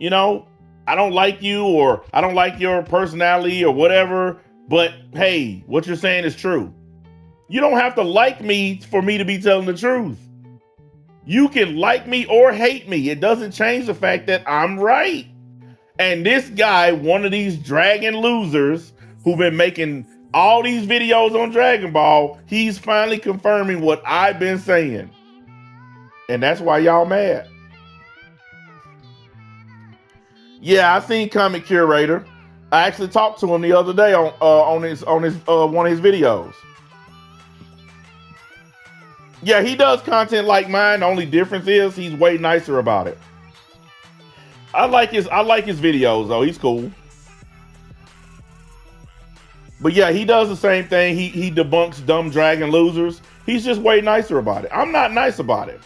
A: I don't like you, or I don't like your personality or whatever, but hey, what you're saying is true. You don't have to like me for me to be telling the truth. You can like me or hate me. It doesn't change the fact that I'm right. And this guy, one of these dragon losers who've been making all these videos on Dragon Ball, he's finally confirming what I've been saying. And that's why y'all mad. Yeah, I seen Comic Curator. I actually talked to him the other day on his one of his videos. Yeah, he does content like mine. The only difference is he's way nicer about it. I like his videos though. He's cool. But yeah, he does the same thing. He debunks dumb dragon losers. He's just way nicer about it. I'm not nice about it.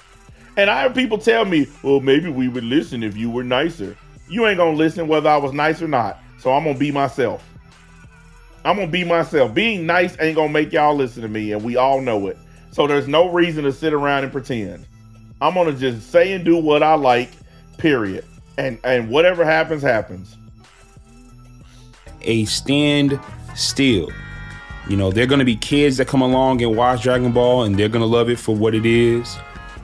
A: And I have people tell me, well, maybe we would listen if you were nicer. You ain't gonna listen whether I was nice or not. So I'm gonna be myself. I'm gonna be myself. Being nice ain't gonna make y'all listen to me, and we all know it. So there's no reason to sit around and pretend. I'm gonna just say and do what I like, period. And whatever happens, happens.
B: A stand still. They're gonna be kids that come along and watch Dragon Ball, and they're gonna love it for what it is.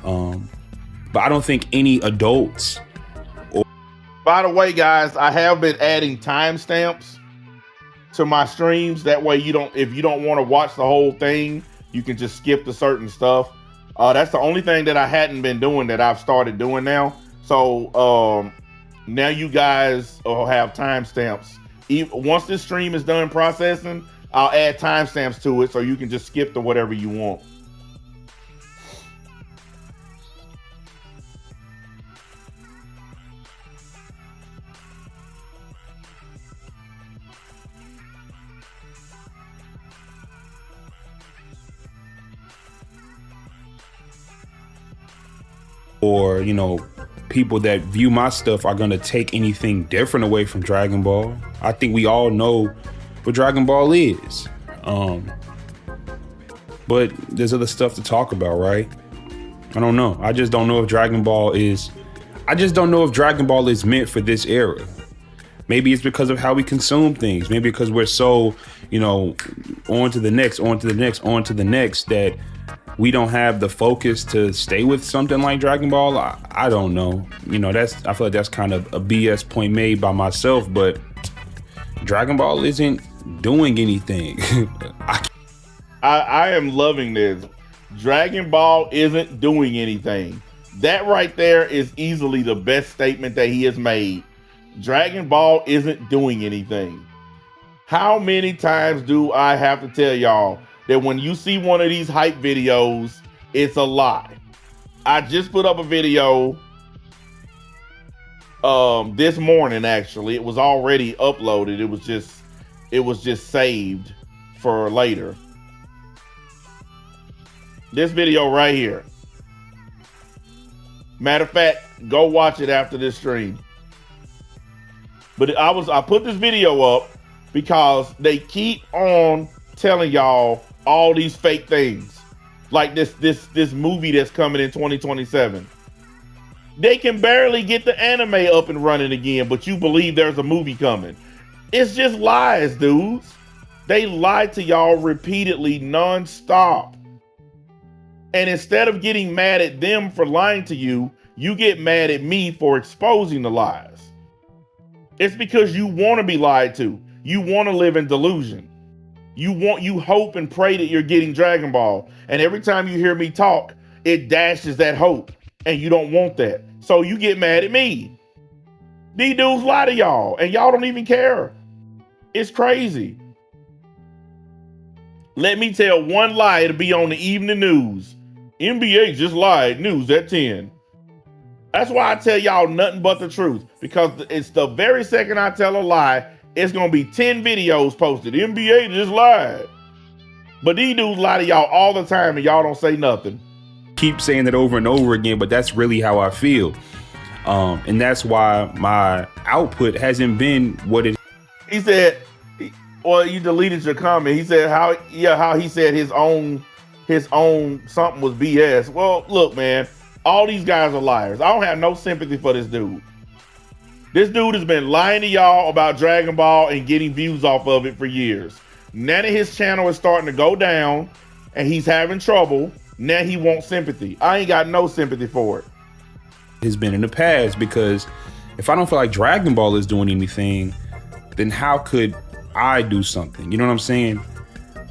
B: But I don't think any adults.
A: By the way, guys, I have been adding timestamps to my streams. That way if you don't want to watch the whole thing, you can just skip the certain stuff. That's the only thing that I hadn't been doing that I've started doing now. So Now you guys will have timestamps. Once this stream is done processing, I'll add timestamps to it so you can just skip to whatever you want.
B: Or, you know, people that view my stuff are going to take anything different away from Dragon Ball. I think we all know what Dragon Ball is. But there's other stuff to talk about, right? I don't know. I just don't know if Dragon Ball is meant for this era. Maybe it's because of how we consume things. Maybe because we're so, you know, on to the next, that we don't have the focus to stay with something like Dragon Ball. I don't know. You know, I feel like that's kind of a BS point made by myself, but Dragon Ball isn't doing anything.
A: I am loving this. Dragon Ball isn't doing anything. That right there is easily the best statement that he has made. Dragon Ball isn't doing anything. How many times do I have to tell y'all that when you see one of these hype videos, it's a lie? I just put up a video this morning. Actually, it was already uploaded. It was just saved for later. This video right here. Matter of fact, go watch it after this stream. But I put this video up because they keep on telling y'all all these fake things, like this movie that's coming in 2027. They can barely get the anime up and running again, but you believe there's a movie coming. It's just lies, dudes. They lie to y'all repeatedly, nonstop. And instead of getting mad at them for lying to you, you get mad at me for exposing the lies. It's because you want to be lied to. You want to live in delusion. You hope and pray that you're getting Dragon Ball. And every time you hear me talk, it dashes that hope. And you don't want that. So you get mad at me. These dudes lie to y'all, and y'all don't even care. It's crazy. Let me tell one lie to be on the evening news. NBA just lied, news at 10. That's why I tell y'all nothing but the truth, because it's the very second I tell a lie, it's going to be 10 videos posted. NBA just lied. But these dudes lie to y'all all the time and y'all don't say nothing.
B: Keep saying it over and over again, but that's really how I feel. And that's why my output hasn't been what it.
A: He said, well, you deleted your comment. He said how he said his own something was BS. Well, look, man, all these guys are liars. I don't have no sympathy for this dude. This dude has been lying to y'all about Dragon Ball and getting views off of it for years. Now that his channel is starting to go down and he's having trouble, now he wants sympathy. I ain't got no sympathy for it.
B: Has been in the past, because if I don't feel like Dragon Ball is doing anything, then how could I do something? You know what I'm saying?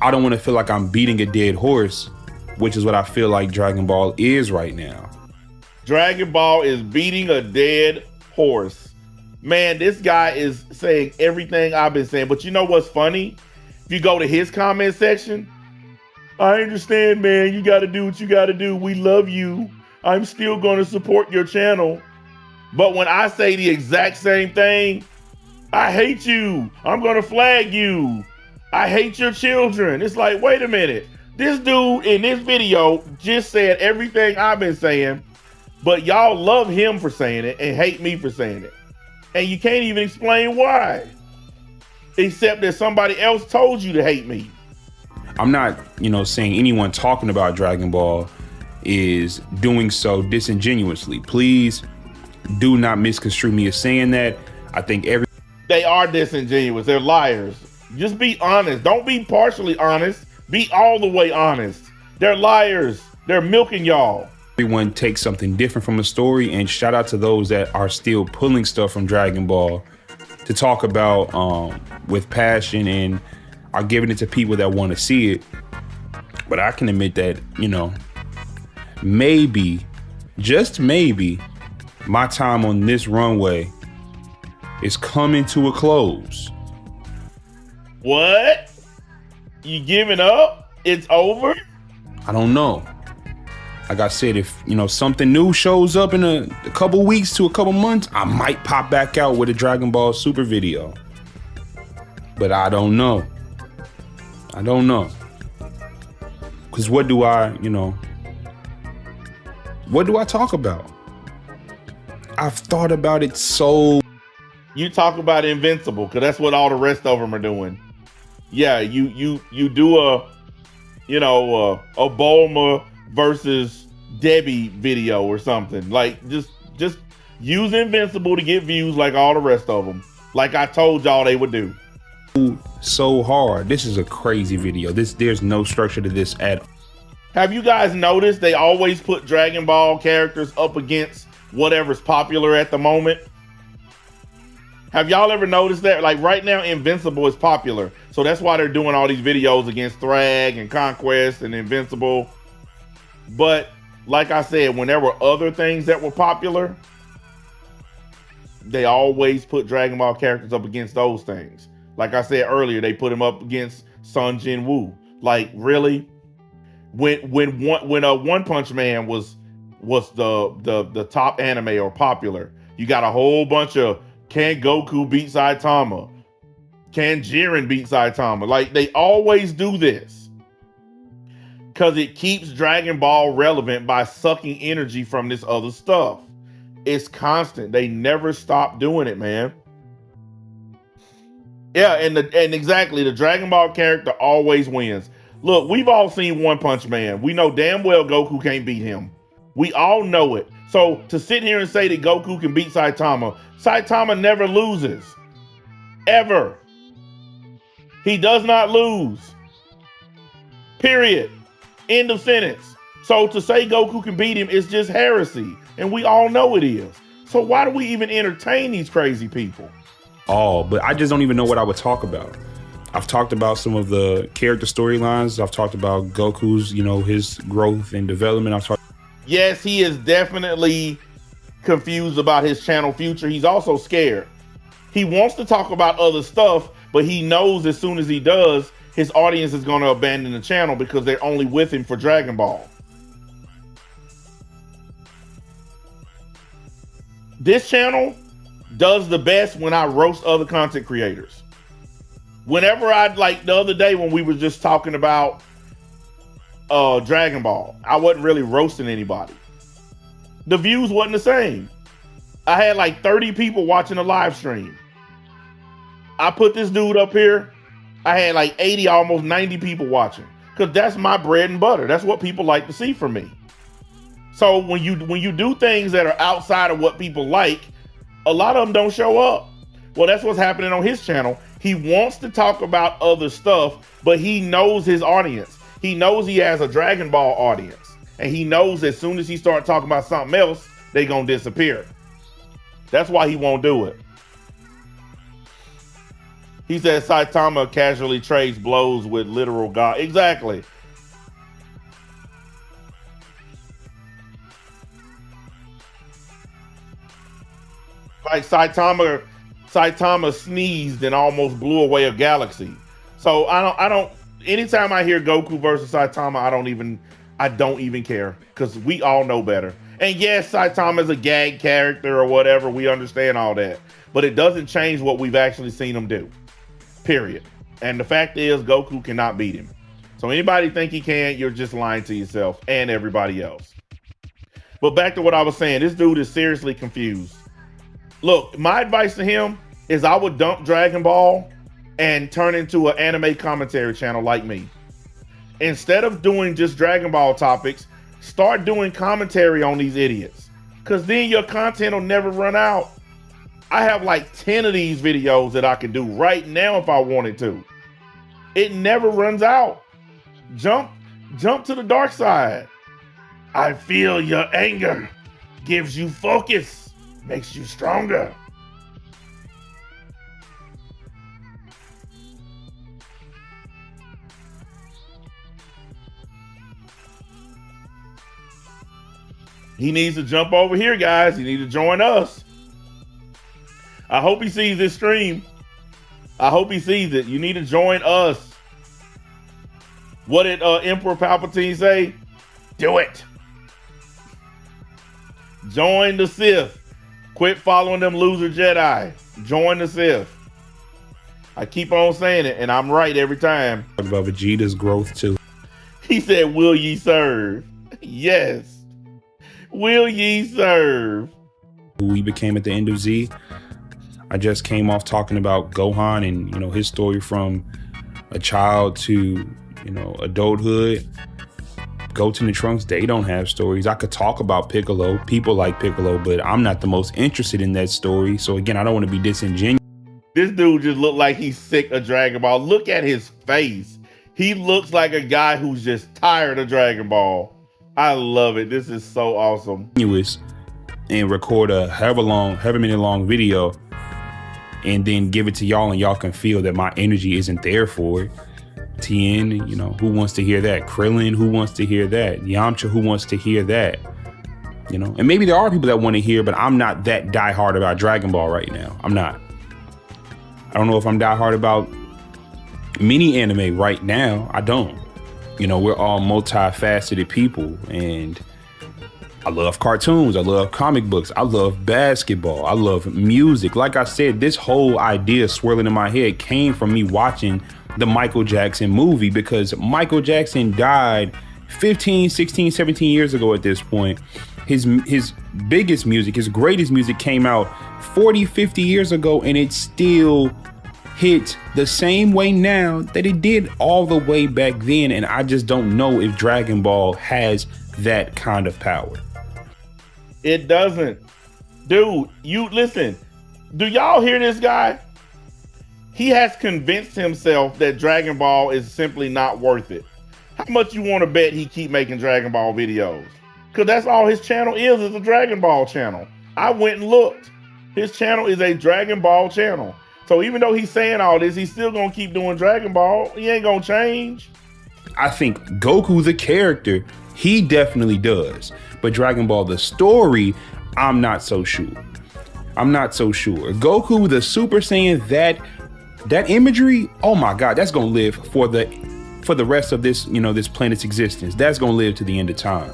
B: I don't want to feel like I'm beating a dead horse, which is what I feel like Dragon Ball is right now.
A: Dragon Ball is beating a dead horse. Man, this guy is saying everything I've been saying. But you know what's funny? If you go to his comment section, I understand, man. You got to do what you got to do. We love you. I'm still going to support your channel. But when I say the exact same thing, I hate you. I'm going to flag you. I hate your children. It's like, wait a minute. This dude in this video just said everything I've been saying, but y'all love him for saying it and hate me for saying it. And you can't even explain why, except that somebody else told you to hate me.
B: I'm not, saying anyone talking about Dragon Ball is doing so disingenuously. Please do not misconstrue me as saying that. I think
A: they are disingenuous. They're liars. Just be honest. Don't be partially honest. Be all the way honest. They're liars. They're milking y'all.
B: Everyone takes something different from a story, and shout out to those that are still pulling stuff from Dragon Ball to talk about with passion and are giving it to people that want to see it. But I can admit that, maybe, just maybe, my time on this runway is coming to a close.
A: What? You giving up? It's over?
B: I don't know. Like I said, if something new shows up in a couple weeks to a couple months, I might pop back out with a Dragon Ball Super video. But I don't know. I don't know. Because what do I talk about? I've thought about it so.
A: You talk about Invincible, because that's what all the rest of them are doing. Yeah, you do a Bulma versus Debbie video or something. Like just use Invincible to get views like all the rest of them. Like I told y'all they would do.
B: So hard. This is a crazy video. There's no structure to this at all.
A: Have you guys noticed they always put Dragon Ball characters up against whatever's popular at the moment? Have y'all ever noticed that? Like right now, Invincible is popular. So that's why they're doing all these videos against Thrag and Conquest and Invincible. But like I said, when there were other things that were popular, they always put Dragon Ball characters up against those things. Like I said earlier, they put him up against Sun Jin Woo. Like really? When One Punch Man was the top anime or popular, you got a whole bunch of can Goku beat Saitama? Can Jiren beat Saitama? Like they always do this because it keeps Dragon Ball relevant by sucking energy from this other stuff. It's constant. They never stop doing it, man. Yeah, and exactly, the Dragon Ball character always wins. Look, we've all seen One Punch Man. We know damn well Goku can't beat him. We all know it. So to sit here and say that Goku can beat Saitama never loses. Ever. He does not lose. Period. End of sentence. So to say Goku can beat him is just heresy. And we all know it is. So why do we even entertain these crazy people?
B: But I just don't even know what I would talk about. I've talked about some of the character storylines. I've talked about Goku's, his growth and development.
A: Yes, he is definitely confused about his channel future. He's also scared. He wants to talk about other stuff, but he knows as soon as he does, his audience is going to abandon the channel because they're only with him for Dragon Ball. This channel does the best when I roast other content creators. Whenever like the other day when we were just talking about Dragon Ball, I wasn't really roasting anybody. The views wasn't the same. I had like 30 people watching the live stream. I put this dude up here. I had like 80, almost 90 people watching, because that's my bread and butter. That's what people like to see from me. So when you do things that are outside of what people like, a lot of them don't show up. Well, that's what's happening on his channel. He wants to talk about other stuff, but he knows his audience. He knows he has a Dragon Ball audience, and he knows as soon as he starts talking about something else, they gonna disappear. That's why he won't do it. He says Saitama casually trades blows with literal God. Exactly. Like Saitama sneezed and almost blew away a galaxy. So I don't. Anytime I hear Goku versus Saitama, I don't even care, because we all know better. And yes, Saitama is a gag character or whatever. We understand all that, but it doesn't change what we've actually seen him do. Period. And the fact is, Goku cannot beat him. So anybody think he can, you're just lying to yourself and everybody else. But back to what I was saying, this dude is seriously confused. Look, my advice to him is I would dump Dragon Ball and turn into an anime commentary channel like me. Instead of doing just Dragon Ball topics, start doing commentary on these idiots, because then your content will never run out. I have like 10 of these videos that I could do right now if I wanted to. It never runs out. Jump to the dark side. I feel your anger. Gives you focus. Makes you stronger. He needs to jump over here, guys. He needs to join us. I hope he sees this stream. I hope he sees it. You need to join us. What did Emperor Palpatine say? Do it. Join the Sith. Quit following them loser Jedi. Join the Sith. I keep on saying it, and I'm right every time.
B: Talk about Vegeta's growth too.
A: He said, will ye serve? Yes. Will ye serve?
B: Who we became at the end of Z. I just came off talking about Gohan and, you know, his story from a child to, you know, adulthood. Goten and Trunks, they don't have stories. I could talk about Piccolo. People like Piccolo, but I'm not the most interested in that story. So again, I don't want to be disingenuous.
A: This dude just looked like he's sick of Dragon Ball. Look at his face. He looks like a guy who's just tired of Dragon Ball. I love it. This is so awesome.
B: And record a however many long video and then give it to y'all, and y'all can feel that my energy isn't there for it. Tien, you know, who wants to hear that? Krillin, who wants to hear that? Yamcha, who wants to hear that? You know, and maybe there are people that want to hear, but I'm not that diehard about Dragon Ball right now. I'm not. I don't know if I'm diehard about many anime right now. I don't. You know, we're all multifaceted people, and I love cartoons. I love comic books. I love basketball. I love music. Like I said, this whole idea swirling in my head came from me watching the Michael Jackson movie, because Michael Jackson died 15, 16, 17 years ago at this point. His biggest music, his greatest music came out 40, 50 years ago, and it still hit the same way now that it did all the way back then. And I just don't know if Dragon Ball has that kind of power.
A: It doesn't. Dude, you listen. Do y'all hear this guy? He has convinced himself that Dragon Ball is simply not worth it. How much you want to bet he keep making Dragon Ball videos? Because that's all his channel is a Dragon Ball channel. I went and looked. His channel is a Dragon Ball channel. So even though he's saying all this, he's still going to keep doing Dragon Ball. He ain't going to change.
B: I think Goku, the character, he definitely does. But Dragon Ball, the story, I'm not so sure. I'm not so sure. Goku, the Super Saiyan, that imagery, oh my God, that's gonna live for the rest of this, you know, this planet's existence. That's gonna live to the end of time.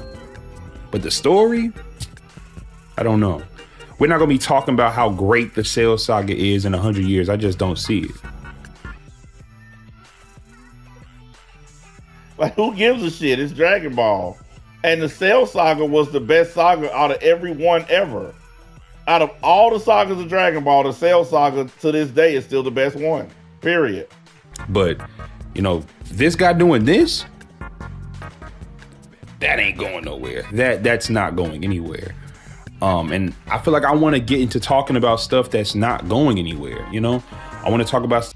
B: But the story, I don't know. We're not gonna be talking about how great the Cell Saga is in 100 years. I just don't see it.
A: Like, who gives a shit? It's Dragon Ball. And the Cell Saga was the best saga out of every one ever. Out of all the sagas of Dragon Ball, the Cell Saga to this day is still the best one, period.
B: But, you know, this guy doing this, that ain't going nowhere. That's not going anywhere. And I feel like I want to get into talking about stuff that's not going anywhere, you know? I want to talk about...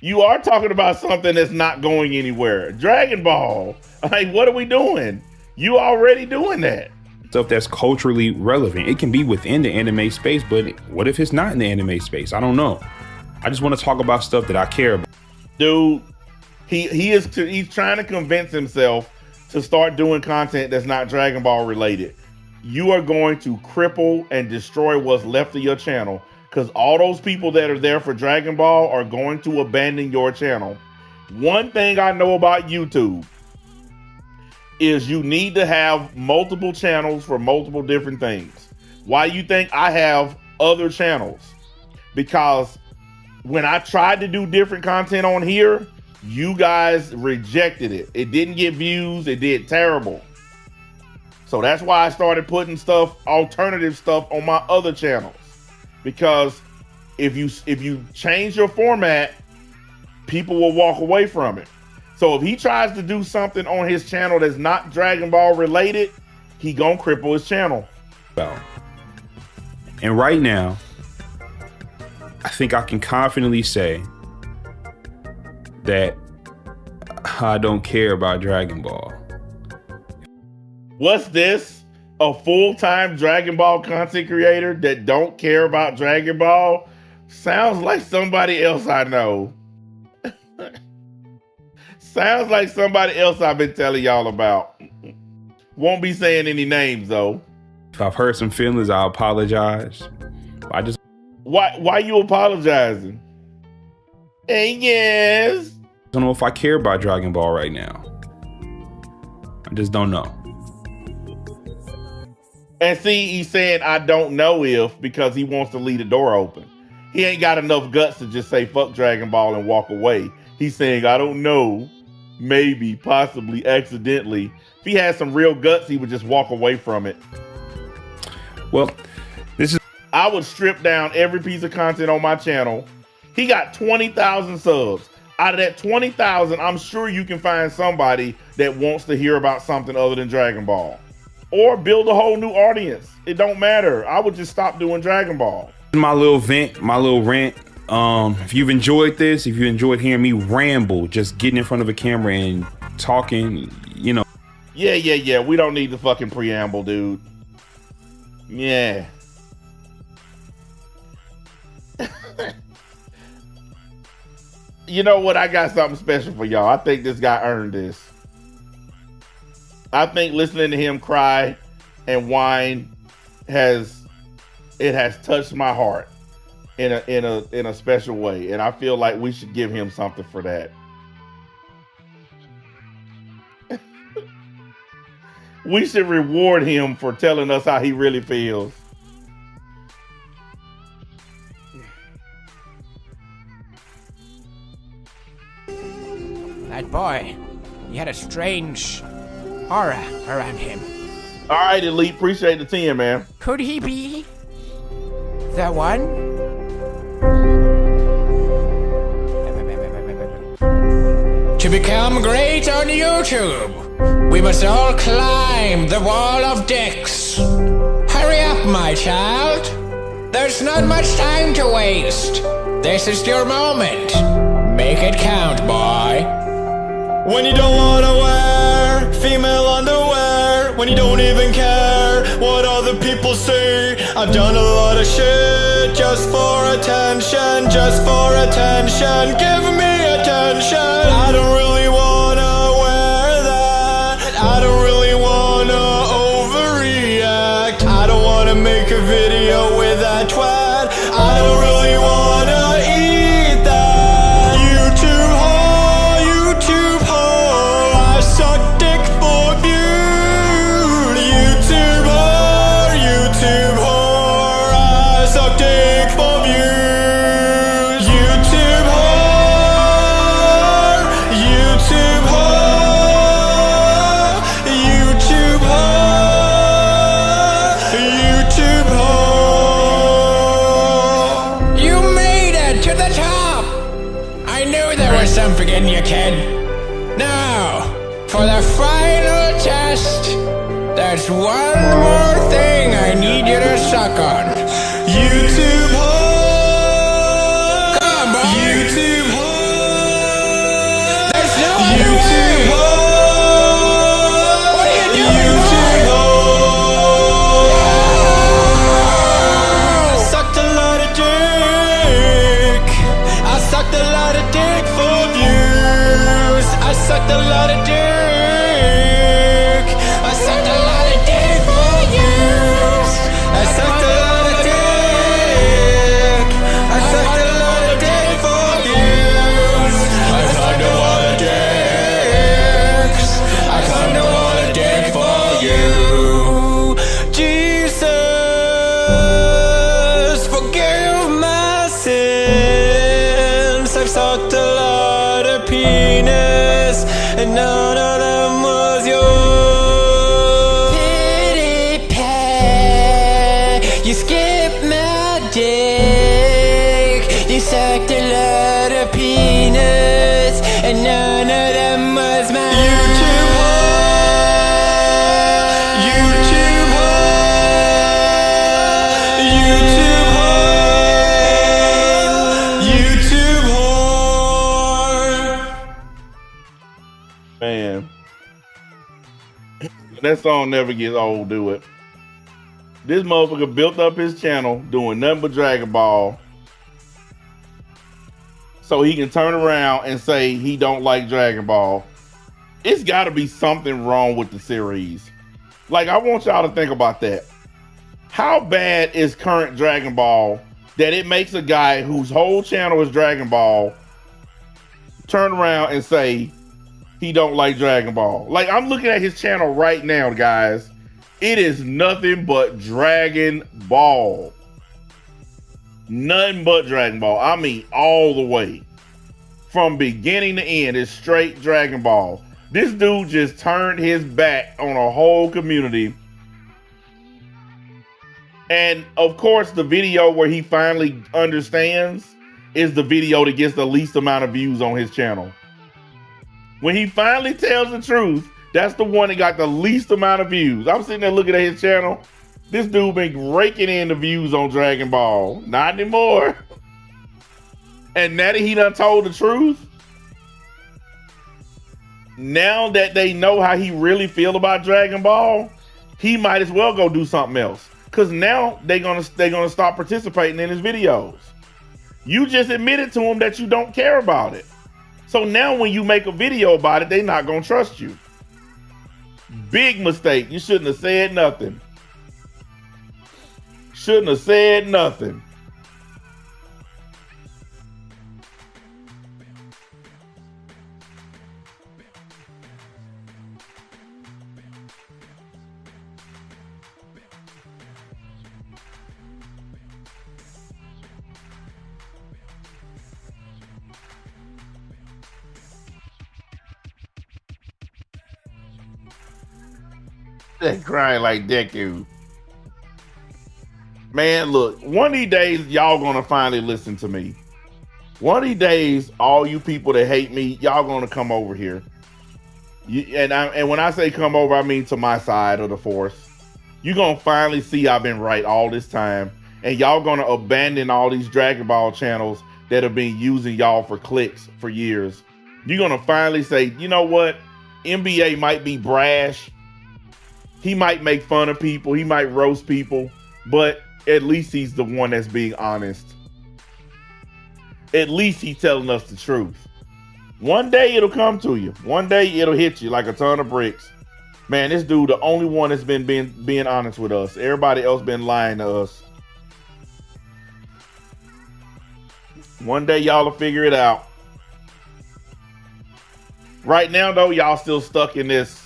A: You are talking about something that's not going anywhere. Dragon Ball. Like, what are we doing? You already doing that.
B: Stuff that's culturally relevant. It can be within the anime space, but what if it's not in the anime space? I don't know. I just want to talk about stuff that I care about.
A: Dude, he's trying to convince himself to start doing content that's not Dragon Ball related. You are going to cripple and destroy what's left of your channel, because all those people that are there for Dragon Ball are going to abandon your channel. One thing I know about YouTube is you need to have multiple channels for multiple different things. Why you think I have other channels? Because when I tried to do different content on here, you guys rejected it. It didn't get views. It did terrible. So that's why I started putting alternative stuff on my other channels. Because if you change your format, people will walk away from it. So if he tries to do something on his channel that's not Dragon Ball related, he gonna cripple his channel.
B: And right now, I think I can confidently say that I don't care about Dragon Ball.
A: What's this? A full-time Dragon Ball content creator that don't care about Dragon Ball? Sounds like somebody else I know. Sounds like somebody else I've been telling y'all about. Won't be saying any names though.
B: If I've hurt some feelings, I apologize.
A: Why you apologizing? And yes.
B: I don't know if I care about Dragon Ball right now. I just don't know.
A: And see, he's saying I don't know if because he wants to leave the door open. He ain't got enough guts to just say fuck Dragon Ball and walk away. He's saying I don't know, maybe, possibly, accidentally. If he had some real guts, he would just walk away from it.
B: Well, this is...
A: I would strip down every piece of content on my channel. He got 20,000 subs. Out of that 20,000, I'm sure you can find somebody that wants to hear about something other than Dragon Ball. Or build a whole new audience. It don't matter. I would just stop doing Dragon Ball.
B: My little vent, my little rant. If you've enjoyed this, if you enjoyed hearing me ramble, just getting in front of a camera and talking, you know.
A: Yeah. We don't need the fucking preamble, dude. Yeah. You know what? I got something special for y'all. I think this guy earned this. I think listening to him cry and whine has touched my heart in a special way, and I feel like we should give him something for that. We should reward him for telling us how he really feels.
F: That boy, he had a strange aura around him.
A: All right, Elite, appreciate the 10, man.
F: Could he be the one? To become great on YouTube, we must all climb the wall of dicks. Hurry up, my child. There's not much time to waste. This is your moment. Make it count, boy.
G: When you don't wanna wear female underwear, when you don't even care what other people say. I've done a lot of shit just for attention, just for attention. Give me attention. I don't really wanna wear that. I don't really wanna overreact. I don't wanna make a video with that twat. I don't really wanna eat that. YouTube whore, YouTube whore. I suck dick for views. YouTube whore, YouTube whore. I suck dick for views. YouTube whore, YouTube whore. YouTube whore, YouTube whore.
F: You made it to the top! I knew there was something in you, kid. Now, for the final test, there's one more thing I need you to suck on.
G: YouTube whore.
F: Come on, boy.
G: YouTube whore.
F: There's no other
G: YouTube
F: way!
G: whore.
F: What are you doing,
G: YouTube
F: boy?
G: whore. I sucked a lot of dick. I sucked a lot of dick for views. I sucked a lot of dick. I sucked a lot of dick for views. I sucked a lot of dick. I sucked a lot of dick for views. I sucked a lot of dicks. I sucked a lot of dick for you. Jesus, forgive my sins. I've sucked a lot of penis, and none of them was yours. Pity pat, you skipped my dick. You sucked a lot of penis, and none of them was mine. YouTube whore, YouTube whore, YouTube whore, YouTube whore.
A: Man. That song never gets old, do it. This motherfucker built up his channel doing nothing but Dragon Ball so he can turn around and say he don't like Dragon Ball. It's got to be something wrong with the series. Like, I want y'all to think about that. How bad is current Dragon Ball that it makes a guy whose whole channel is Dragon Ball turn around and say he don't like Dragon Ball? Like, I'm looking at his channel right now, guys. It is nothing but Dragon Ball. Nothing but Dragon Ball. I mean, all the way. From beginning to end, it's straight Dragon Ball. This dude just turned his back on a whole community. And of course, the video where he finally understands is the video that gets the least amount of views on his channel. When he finally tells the truth, that's the one that got the least amount of views. I'm sitting there looking at his channel. This dude been raking in the views on Dragon Ball. Not anymore. And now that he done told the truth, now that they know how he really feel about Dragon Ball, he might as well go do something else. Cause now they're gonna stop participating in his videos. You just admitted to them that you don't care about it. So now when you make a video about it, they're not gonna trust you. Big mistake. You shouldn't have said nothing. Shouldn't have said nothing. They crying like Deku. Man, look, one of these days, y'all gonna finally listen to me. One of these days, all you people that hate me, y'all gonna come over here. And when I say come over, I mean to my side of the force. You're gonna finally see I've been right all this time. And y'all gonna abandon all these Dragon Ball channels that have been using y'all for clicks for years. You're gonna finally say, you know what? NBA might be brash. He might make fun of people. He might roast people. But at least he's the one that's being honest. At least he's telling us the truth. One day it'll come to you. One day it'll hit you like a ton of bricks. Man, this dude, the only one that's been being honest with us. Everybody else been lying to us. One day y'all will figure it out. Right now, though, y'all still stuck in this,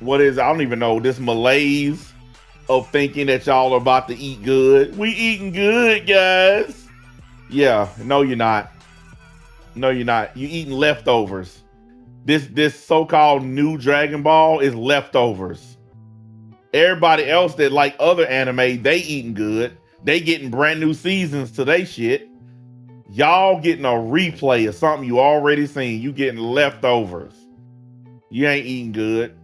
A: I don't even know, this malaise of thinking that y'all are about to eat good. We eating good, guys. Yeah, no, you're not. No, you're not. You eating leftovers. This so-called new Dragon Ball is leftovers. Everybody else that like other anime, they eating good. They getting brand new seasons to they shit. Y'all getting a replay of something you already seen. You getting leftovers. You ain't eating good.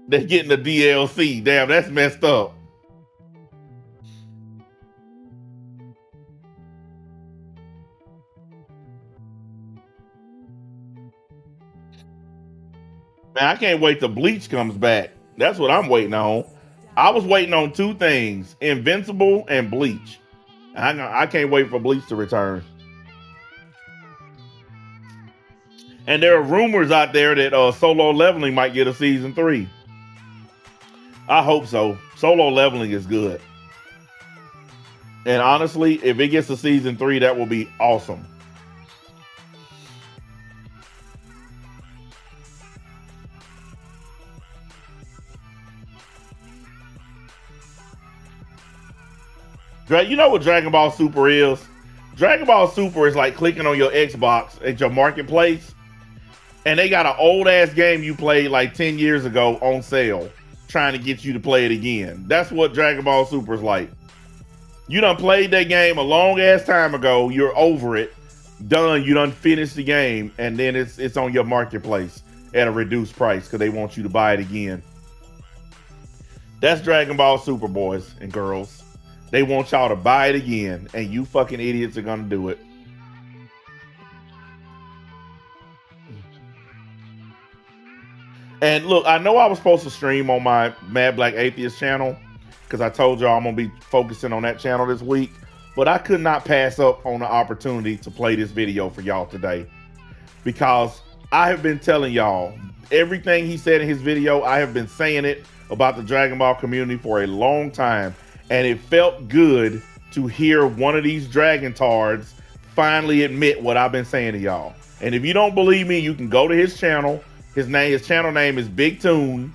A: They're getting the DLC. Damn, that's messed up. Man, I can't wait till Bleach comes back. That's what I'm waiting on. I was waiting on two things, Invincible and Bleach. I can't wait for Bleach to return. And there are rumors out there that Solo Leveling might get a season 3. I hope so. Solo Leveling is good. And honestly, if it gets a season 3, that will be awesome. You know what Dragon Ball Super is? Dragon Ball Super is like clicking on your Xbox at your marketplace, and they got an old ass game you played like 10 years ago on sale, trying to get you to play it again. That's what Dragon Ball Super is like. You done played that game a long ass time ago. You're over it. Done. You done finished the game, and then it's on your marketplace at a reduced price because they want you to buy it again. That's Dragon Ball Super, boys and girls. They want y'all to buy it again, and you fucking idiots are gonna do it. And look, I know I was supposed to stream on my Mad Black Atheist channel because I told y'all I'm gonna be focusing on that channel this week, but I could not pass up on the opportunity to play this video for y'all today because I have been telling y'all everything he said in his video. I have been saying it about the Dragon Ball community for a long time, and it felt good to hear one of these Dragon Tards finally admit what I've been saying to y'all. And if you don't believe me, you can go to his channel. His channel name is Big Toon.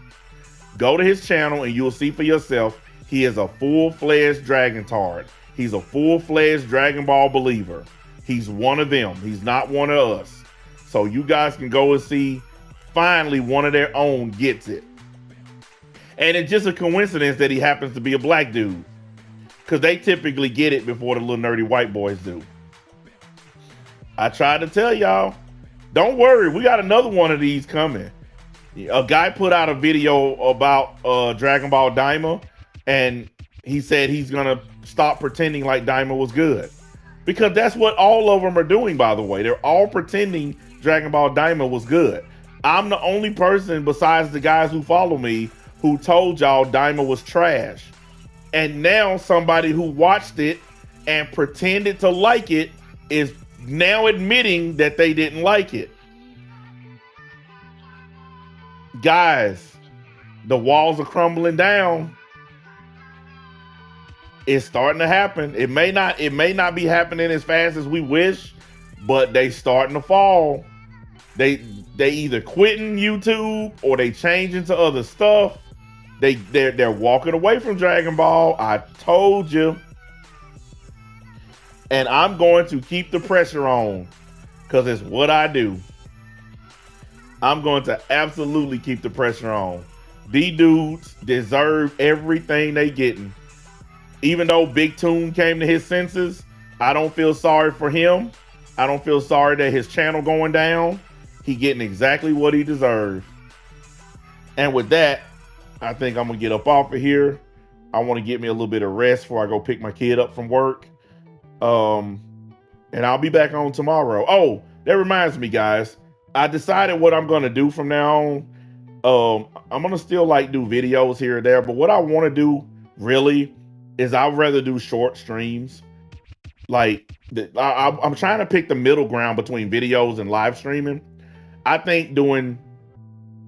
A: Go to his channel and you'll see for yourself. He is a full-fledged Dragon Tard. He's a full-fledged Dragon Ball believer. He's one of them. He's not one of us. So you guys can go and see, finally one of their own gets it. And it's just a coincidence that he happens to be a black dude, because they typically get it before the little nerdy white boys do. I tried to tell y'all, don't worry, we got another one of these coming. A guy put out a video about Dragon Ball Daima, and he said he's gonna stop pretending like Daima was good, because that's what all of them are doing, by the way. They're all pretending Dragon Ball Daima was good. I'm the only person besides the guys who follow me who told y'all Daima was trash. And now somebody who watched it and pretended to like it is now admitting that they didn't like it. Guys, the walls are crumbling down. It's starting to happen. It may not be happening as fast as we wish, but they starting to fall. They either quitting YouTube or they changing to other stuff. They're walking away from Dragon Ball. I told you. And I'm going to keep the pressure on, because it's what I do. I'm going to absolutely keep the pressure on. These dudes deserve everything they getting. Even though Big Toon came to his senses, I don't feel sorry for him. I don't feel sorry that his channel going down. He getting exactly what he deserves. And with that, I think I'm gonna get up off of here. I want to get me a little bit of rest before I go pick my kid up from work. And I'll be back on tomorrow. Oh, that reminds me, guys. I decided what I'm gonna do from now on. I'm gonna still like do videos here or there, but what I want to do really is I'd rather do short streams. Like I'm trying to pick the middle ground between videos and live streaming. I think doing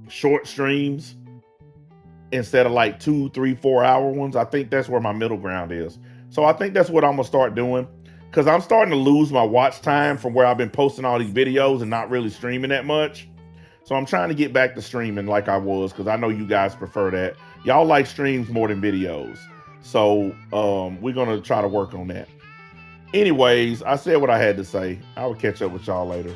A: short streams instead of like 2, 3, 4 hour ones, I think that's where my middle ground is. So I think that's what I'm gonna start doing, because I'm starting to lose my watch time from where I've been posting all these videos and not really streaming that much. So I'm trying to get back to streaming like I was, because I know you guys prefer that. Y'all like streams more than videos. So we're gonna try to work on that. Anyways, I said what I had to say. I will catch up with y'all later.